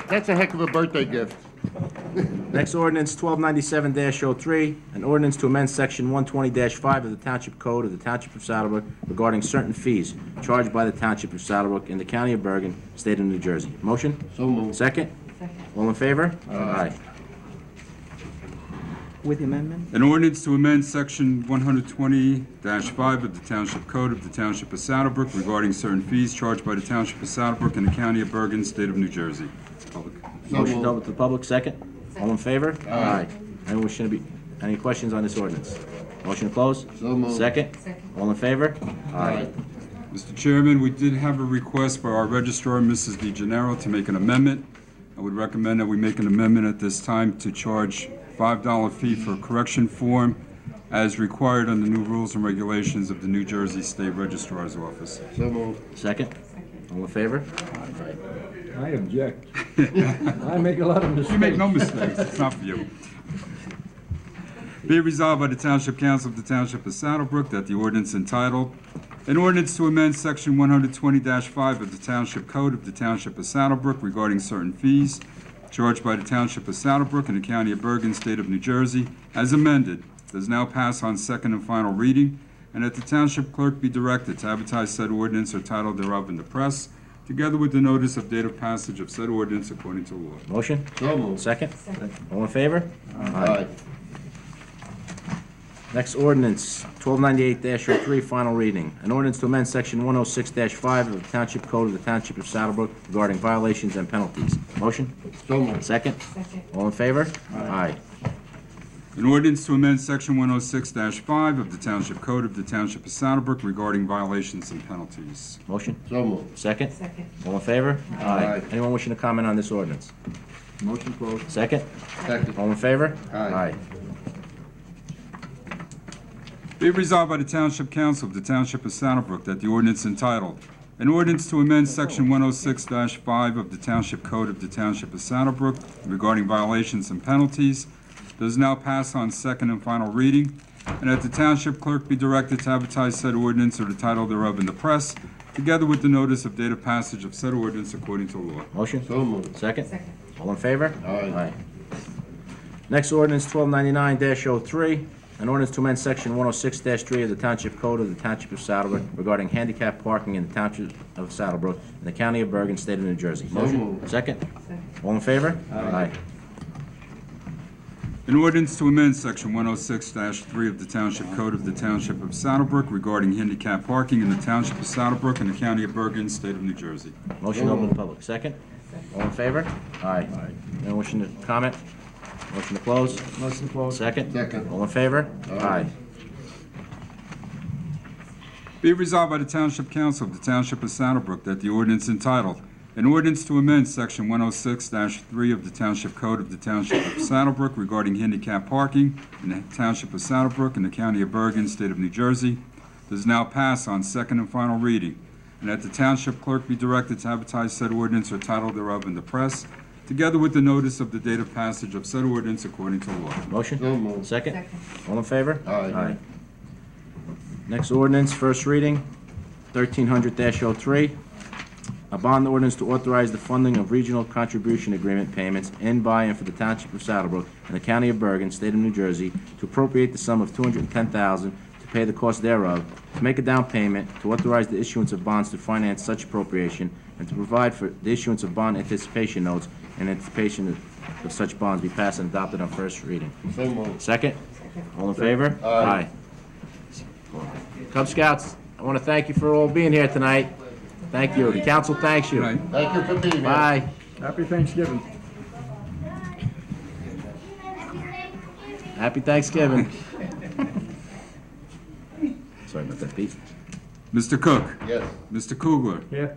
That's a heck of a birthday gift. Next ordinance, 1297-03, an ordinance to amend section 120-5 of the Township Code of the Township of Saddle Brook regarding certain fees charged by the Township of Saddle Brook in the County of Bergen, State of New Jersey. Motion? So moved. Second? All in favor? Aye. With the amendment? An ordinance to amend section 120-5 of the Township Code of the Township of Saddle Brook regarding certain fees charged by the Township of Saddle Brook in the County of Bergen, State of New Jersey. Public. Motion open to the public, second? All in favor? Aye. Anyone wishing to be, any questions on this ordinance? Motion to close? So moved. Second? All in favor? Aye. Mr. Chairman, we did have a request for our registrar, Mrs. DeGennaro, to make an amendment. I would recommend that we make an amendment at this time to charge $5 fee for a correction form as required under new rules and regulations of the New Jersey State Registrar's Office. So moved. Second? All in favor? I object. I make a lot of mistakes. You make no mistakes, it's not for you. Be it resolved by the Township Council of the Township of Saddle Brook that the ordinance entitled, an ordinance to amend section 120-5 of the Township Code of the Township of Saddle Brook regarding certain fees charged by the Township of Saddle Brook in the County of Bergen, State of New Jersey, as amended, does now pass on second and final reading, and that the Township Clerk be directed to advertise said ordinance or title thereof in the press, together with the notice of date of passage of said ordinance according to law. Motion? So moved. Second? All in favor? Aye. Next ordinance, 1298-03, final reading. An ordinance to amend section 106-5 of the Township Code of the Township of Saddle Brook regarding violations and penalties. Motion? So moved. Second? All in favor? Aye. An ordinance to amend section 106-5 of the Township Code of the Township of Saddle Brook regarding violations and penalties. Motion? So moved. Second? All in favor? Aye. Anyone wishing to comment on this ordinance? Motion closed. Second? Second. All in favor? Aye. Be it resolved by the Township Council of the Township of Saddle Brook that the ordinance entitled, an ordinance to amend section 106-5 of the Township Code of the Township of Saddle Brook regarding violations and penalties does now pass on second and final reading, and that the Township Clerk be directed to advertise said ordinance or the title thereof in the press, together with the notice of date of passage of said ordinance according to law. Motion? So moved. Second? All in favor? Aye. Next ordinance, 1299-03, an ordinance to amend section 106-3 of the Township Code of the Township of Saddle Brook regarding handicap parking in the Township of Saddle Brook in the County of Bergen, State of New Jersey. Motion? moved. Second? All in favor? Aye. An ordinance to amend section 106-3 of the Township Code of the Township of Saddle Brook regarding handicap parking in the Township of Saddle Brook in the County of Bergen, State of New Jersey. Motion open to public. Second? All in favor? Aye. Anyone wishing to comment? Motion to close? Motion closed. Second? Second. All in favor? Aye. Be it resolved by the Township Council of the Township of Saddle Brook that the ordinance entitled, an ordinance to amend section 106-3 of the Township Code of the Township of Saddle Brook regarding handicap parking in the Township of Saddle Brook in the County of Bergen, State of New Jersey, does now pass on second and final reading, and that the Township Clerk be directed to advertise said ordinance or title thereof in the press, together with the notice of the date of passage of said ordinance according to law. Motion? So moved. Second? All in favor? Aye. Next ordinance, first reading, 1300-03, a bond ordinance to authorize the funding of regional contribution agreement payments in, by, and for the Township of Saddle Brook and the County of Bergen, State of New Jersey, to appropriate the sum of $210,000 to pay the cost thereof, to make a down payment, to authorize the issuance of bonds to finance such appropriation, and to provide for the issuance of bond anticipation notes in anticipation of such bonds be passed and adopted on first reading. So moved. Second? All in favor? Aye. Cub Scouts, I want to thank you for all being here tonight. Thank you. The council thanks you. Right. Thank you for being here. Bye. Happy Thanksgiving. Happy Thanksgiving. Sorry about that, Pete. Mr. Cook? Yes. Mr. Kugler? Here.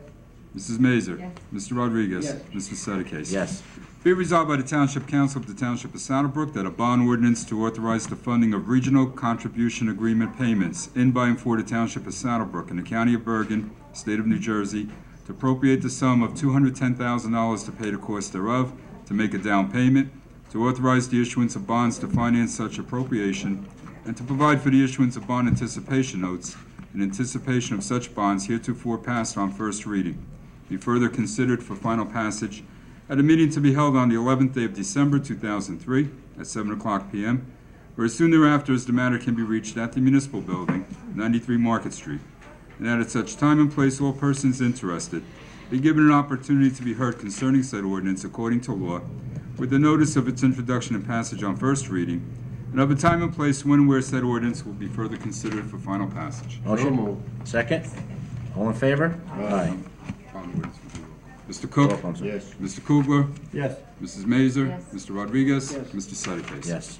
Mrs. Mazer? Yes. Mr. Rodriguez? Yes. Mr. Sedekase? Yes. Be it resolved by the Township Council of the Township of Saddle Brook that a bond ordinance to authorize the funding of regional contribution agreement payments in by and for the Township of Saddle Brook in the County of Bergen, State of New Jersey, to appropriate the sum of $210,000 to pay the cost thereof, to make a down payment, to authorize the issuance of bonds to finance such appropriation, and to provide for the issuance of bond anticipation notes in anticipation of such bonds heretofore passed on first reading, be further considered for final passage at a meeting to be held on the 11th day of December 2003 at 7:00 p.m., or as soon thereafter as the matter can be reached at the Municipal Building, 93 Market Street, and that at such time and place all persons interested be given an opportunity to be heard concerning said ordinance according to law, with the notice of its introduction and passage on first reading, and of a time and place when and where said ordinance will be further considered for final passage. Motion? Second? All in favor? Aye. Mr. Cook? Roll call, sir. Yes. Mr. Kugler? Yes. Mrs. Mazer? Yes. Mr. Rodriguez? Yes. Mr. Sedekase? Yes.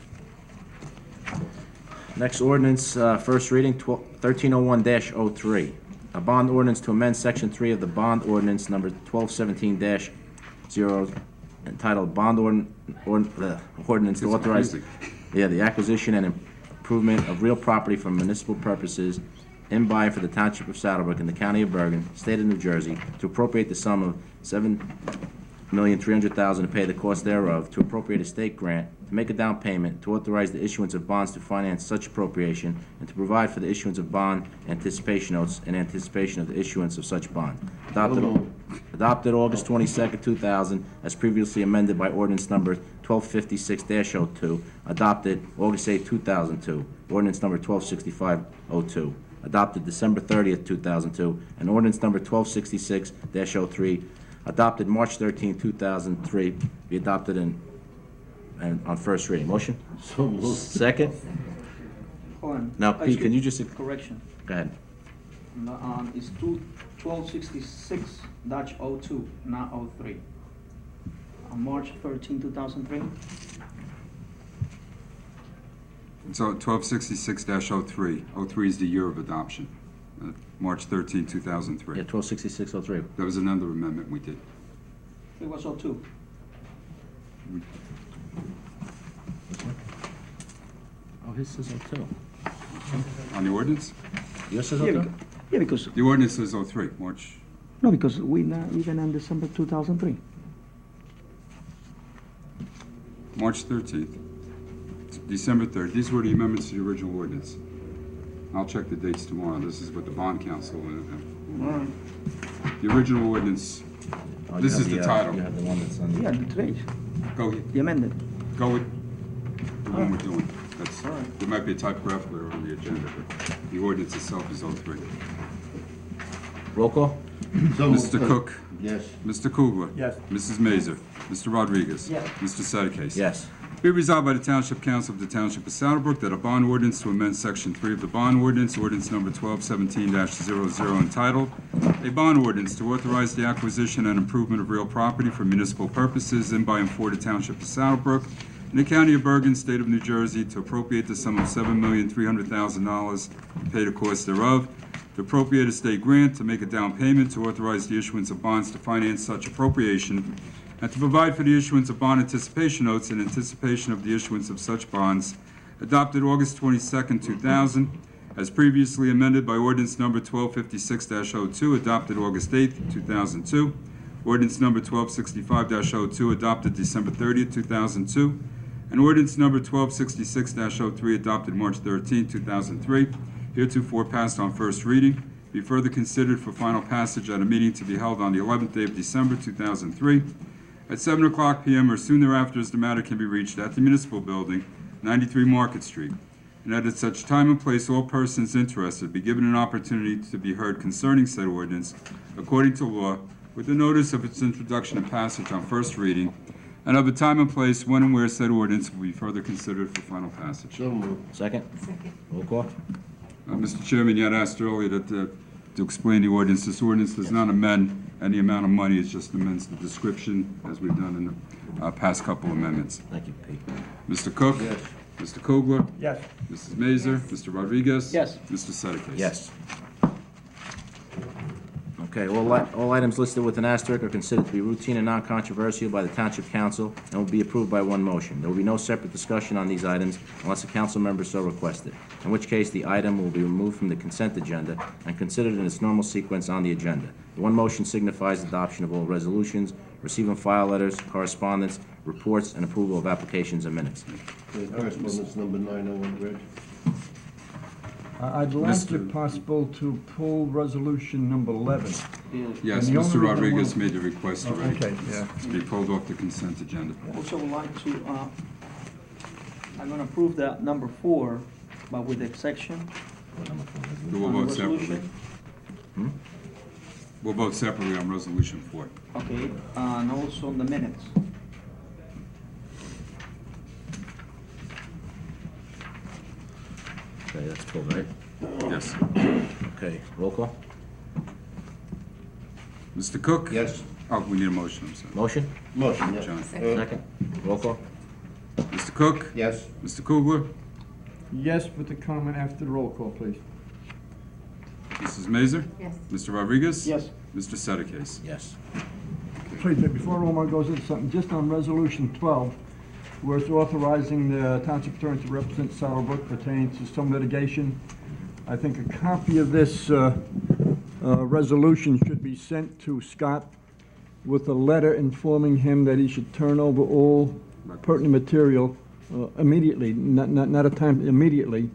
Next ordinance, first reading, 1301-03. A bond ordinance to amend Section 3 of the bond ordinance number 1217-0 entitled Bond Ordinance to It's authorize confusing. the acquisition and improvement of real property for municipal purposes in by and for the Township of Saddle Brook in the County of Bergen, State of New Jersey, to appropriate the sum of $7,300,000 to pay the cost thereof, to appropriate a state grant, to make a down payment, to authorize the issuance of bonds to finance such appropriation, and to provide for the issuance of bond anticipation notes in anticipation of the issuance of such bond. Adopted August 22nd, 2000, as previously amended by ordinance number 1256-02, adopted August 8, 2002, ordinance number 1265-02, adopted December 30th, 2002, and ordinance number 1266-03, adopted March 13, 2003, be adopted and on first reading. Motion? So moved. Second? Hold on. Now, Pete, can you just, Correction. go ahead. It's 1266-02, not 03. On March 13, 2003? So 1266-03. 03 is the year of adoption. March 13, 2003. Yeah, 1266-03. That was another amendment we did. It was 02. Oh, his says 02. On the ordinance? Yours says Yeah, 02? because, The ordinance says 03, March. no, because we not even on December 2003. March 13th, December 3rd. These were the amendments to the original ordinance. I'll check the dates tomorrow. This is what the bond council, the original ordinance, Oh, you this have is the title. You have the one that's on Yeah, the... the trade, Go, the amended. go with the one we're doing. That's, there might be a typographical error on the agenda, but the ordinance itself is 03. Roll call? So moved. Mr. Cook? Yes. Mr. Kugler? Yes. Mrs. Mazer? Mr. Rodriguez? Yes. Mr. Sedekase? Yes. Be resolved by the Township Council of the Township of Saddle Brook that a bond ordinance to amend Section 3 of the bond ordinance, ordinance number 1217-00, entitled, "A Bond Ordinance to Authorize the Acquisition and Improvement of Real Property for Municipal Purposes in by and for the Township of Saddle Brook in the County of Bergen, State of New Jersey, to appropriate the sum of $7,300,000 to pay the cost thereof, to appropriate a state grant, to make a down payment, to authorize the issuance of bonds to finance such appropriation, and to provide for the issuance of bond anticipation notes in anticipation of the issuance of such bonds, adopted August 22nd, 2000, as previously amended by ordinance number 1256-02, adopted August 8th, 2002, ordinance number 1265-02, adopted December 30th, 2002, and ordinance number 1266-03, adopted March 13th, 2003, heretofore passed on first reading, be further considered for final passage at a meeting to be held on the 11th day of December 2003 at 7:00 p.m. or soon thereafter as the matter can be reached at the Municipal Building, 93 Market Street, and that at such time and place all persons interested be given an opportunity to be heard concerning said ordinance according to law, with the notice of its introduction and passage on first reading, and of a time and place when and where said ordinance will be further considered for final passage. So moved. Second? Roll call? Mr. Chairman, you had asked earlier that, to explain the ordinance, this ordinance does not amend any amount of money, it just amends the description, as we've done in the past couple amendments. Thank you, Pete. Mr. Cook? Yes. Mr. Kugler? Yes. Mrs. Mazer? Mr. Rodriguez? Yes. Mr. Sedekis? Yes. Okay, all items listed with an asterisk are considered to be routine and non-controversial by the Township Council and will be approved by one motion. There will be no separate discussion on these items unless a council member so requested, in which case the item will be removed from the consent agenda and considered in its normal sequence on the agenda. The one motion signifies adoption of all resolutions, receive and file letters, correspondence, reports, and approval of applications and minutes. Okay, correspondence number 901, read. I'd like, Mr. if possible, to pull resolution number 11. Yes, And the only Mr. reason I Rodriguez want- made the request already. Okay, yeah. To be pulled off the consent agenda. Also would like to, I'm gonna approve the number 4, but with the exception We'll on the vote separately. resolution. We'll vote separately on resolution 4. Okay, and also on the minutes. Okay, that's pulled, right? Yes. Okay, roll call? Mr. Cook? Yes. Oh, we need a motion, I'm sorry. Motion? Motion, yes. John. Second? Roll call? Mr. Cook? Yes. Mr. Kugler? Yes, with the comment after the roll call, please. Mrs. Mazer? Yes. Mr. Rodriguez? Yes. Mr. Sedekis? Yes. Please, before Omar goes into something, just on resolution 12, where it's authorizing the township attorney to represent Saddle Brook pertaining to some litigation, I think a copy of this resolution should be sent to Scott with a letter informing him that he should turn over all pertinent material immediately, not a time, immediately,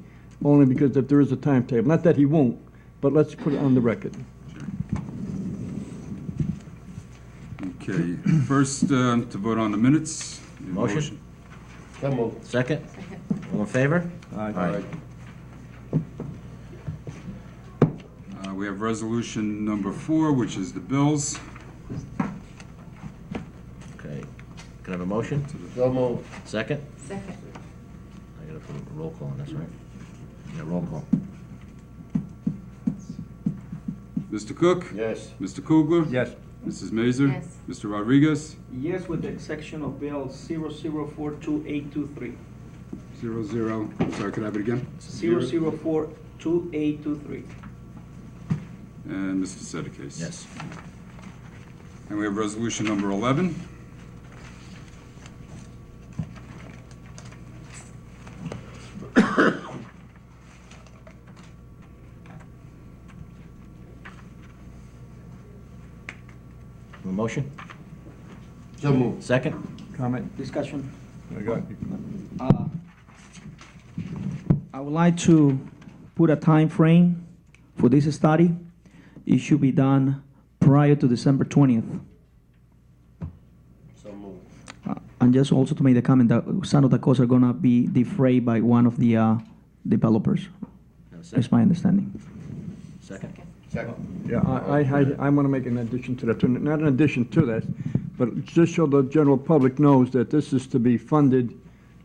only because if there is a timetable. Not that he won't, but let's put it on the record. Okay, first, to vote on the minutes. Need a Motion? So moved. Second? All in favor? Aye. We have resolution number 4, which is the bills. Okay, can I have a motion? So moved. Second? Second. I gotta put a roll call on this, right? Yeah, roll call. Mr. Cook? Yes. Mr. Kugler? Yes. Mrs. Mazer? Yes. Mr. Rodriguez? Yes, with the exception of bill 00422823. 00, I'm sorry, could I have it again? 00422823. And Mr. Sedekis? Yes. And we have resolution number 11. A motion? So moved. Second? Comment? Discussion. I got you. I would like to put a time frame for this study. It should be done prior to December 20th. So moved. And just also to make the comment that some of the costs are gonna be defrayed by one of the developers, Have a is second? my understanding. Second? Second. Yeah, I want to make an addition to that, not an addition to that, but just so the general public knows that this is to be funded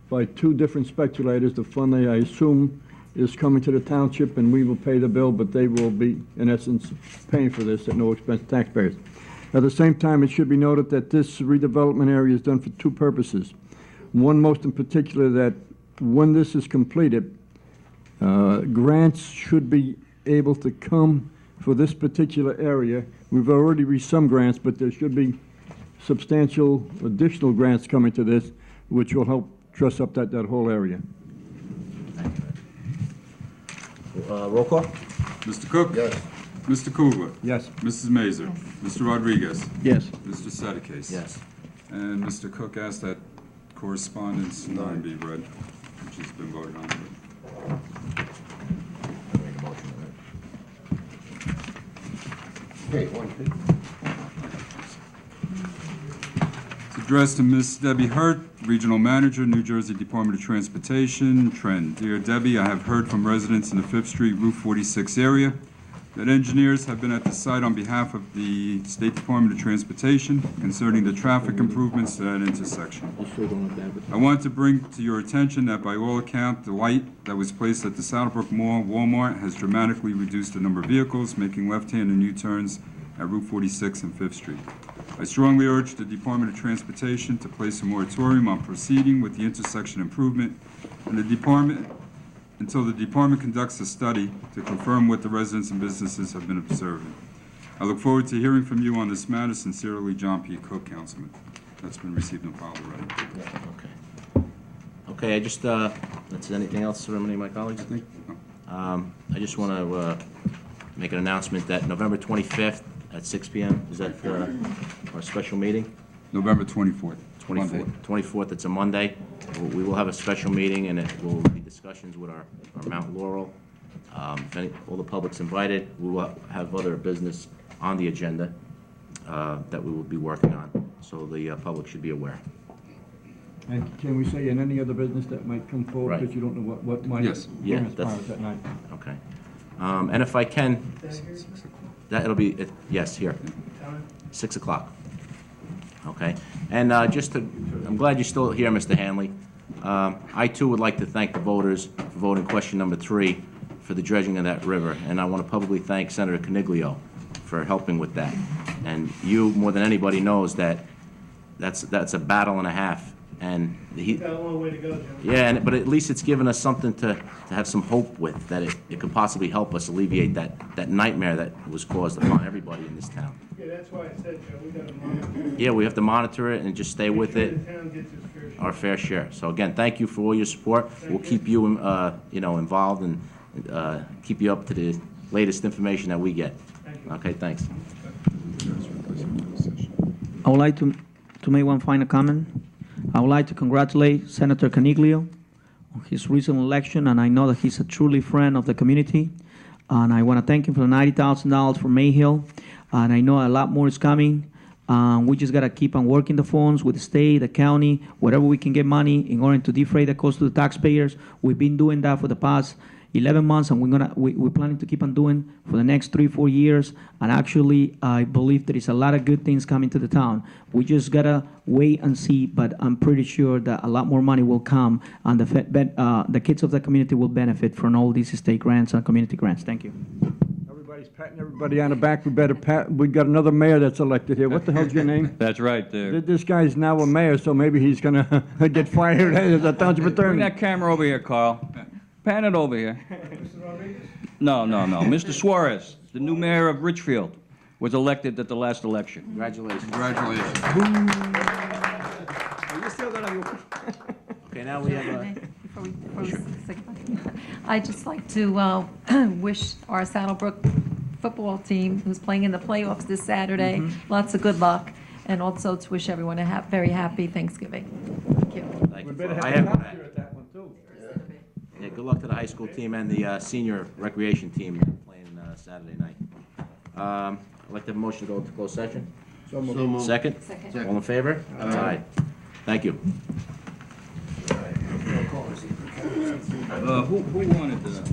by 2 different speculators. The fund, I assume, is coming to the township, and we will pay the bill, but they will be, in essence, paying for this at no expense to taxpayers. At the same time, it should be noted that this redevelopment area is done for 2 purposes. One most in particular, that when this is completed, grants should be able to come for this particular area. We've already received some grants, but there should be substantial additional grants coming to this, which will help dress up that whole area. Roll call? Mr. Cook? Yes. Mr. Kugler? Yes. Mrs. Mazer? Mr. Rodriguez? Yes. Mr. Sedekis? Yes. And Mr. Cook asked that correspondence 9 be read, which has been voted on. I made a motion, all right? Okay, 1, 2. It's addressed to Ms. Debbie Hurt, Regional Manager, New Jersey Department of Transportation, Trend. Dear Debbie, I have heard from residents in the 5th Street, Route 46 area that engineers have been at the site on behalf of the State Department of Transportation concerning the traffic improvements to that intersection. I want to bring to your attention that by all account, the light that was placed at the Saddle Brook Mall Walmart has dramatically reduced the number of vehicles making left-hand and U-turns at Route 46 and 5th Street. I strongly urge the Department of Transportation to place a moratorium on proceeding with the intersection improvement and until the department conducts a study to confirm what the residents and businesses have been observing. I look forward to hearing from you on this matter. Sincerely, John P. Cook, Councilman. That's been received and filed already. Okay, I just, that's anything else from any of my colleagues? I just want to make an announcement that November 25th at 6 p.m., is that our special meeting? November 24th. 24th, it's a Monday. We will have a special meeting, and it will be discussions with our Mount Laurel. All the public's invited. We will have other business on the agenda that we will be working on, so the public should be aware. And can we say in any other business that might come forward, Right. because you don't know what might transpire that night? Okay. And if I can, it'll be, yes, here. 6 o'clock. Okay. And I'm glad you're still here, Mr. Hanley. I too would like to thank the voters for voting question number 3 for the dredging of that river. And I want to publicly thank Senator Coniglio for helping with that. And you, more than anybody, knows that that's a battle and a half. And Got a long way to go, John. yeah, but at least it's given us something to have some hope with, that it could possibly help us alleviate that nightmare that was caused upon everybody in this town. Yeah, that's why I said, Joe, we got to monitor. Yeah, we have to monitor it and just stay with it, The town gets its fair share. our fair share. So again, thank you for all your support. We'll keep you, involved and keep you up to the latest information that we get. Okay, thanks. I would like to make one final comment. I would like to congratulate Senator Coniglio on his recent election, and I know that he's a truly friend of the community. And I want to thank him for the $90,000 for Mayhill, and I know a lot more is coming. We just got to keep on working the phones with the state, the county, wherever we can get money in order to defray the cost to the taxpayers. We've been doing that for the past 11 months, and we're planning to keep on doing for the next 3-4 years. And actually, I believe there is a lot of good things coming to the town. We just gotta wait and see, but I'm pretty sure that a lot more money will come, and the kids of the community will benefit from all these state grants and community grants. Thank you. Everybody's patting everybody on the back. We got another mayor that's elected here. What the hell's your name? That's right there. This guy's now a mayor, so maybe he's gonna get fired as a township Bring attorney. that camera over here, Carl. Pan it over here. No. Mr. Suarez, the new mayor of Richfield, was elected at the last election. Congratulations. Congratulations. Okay, now we have a... Before we say goodbye, I'd just like to wish our Saddle Brook football team, who's playing in the playoffs this Saturday, lots of good luck, and also to wish everyone a very happy Thanksgiving. Thank you. Thank We you. better I have have a here at that one, too. Yeah, good luck to the high school team and the senior recreation team playing Saturday night. I'd like to have a motion to go into closed session. So moved. Second? Second. All in favor? Aye. Thank you. Who wanted the?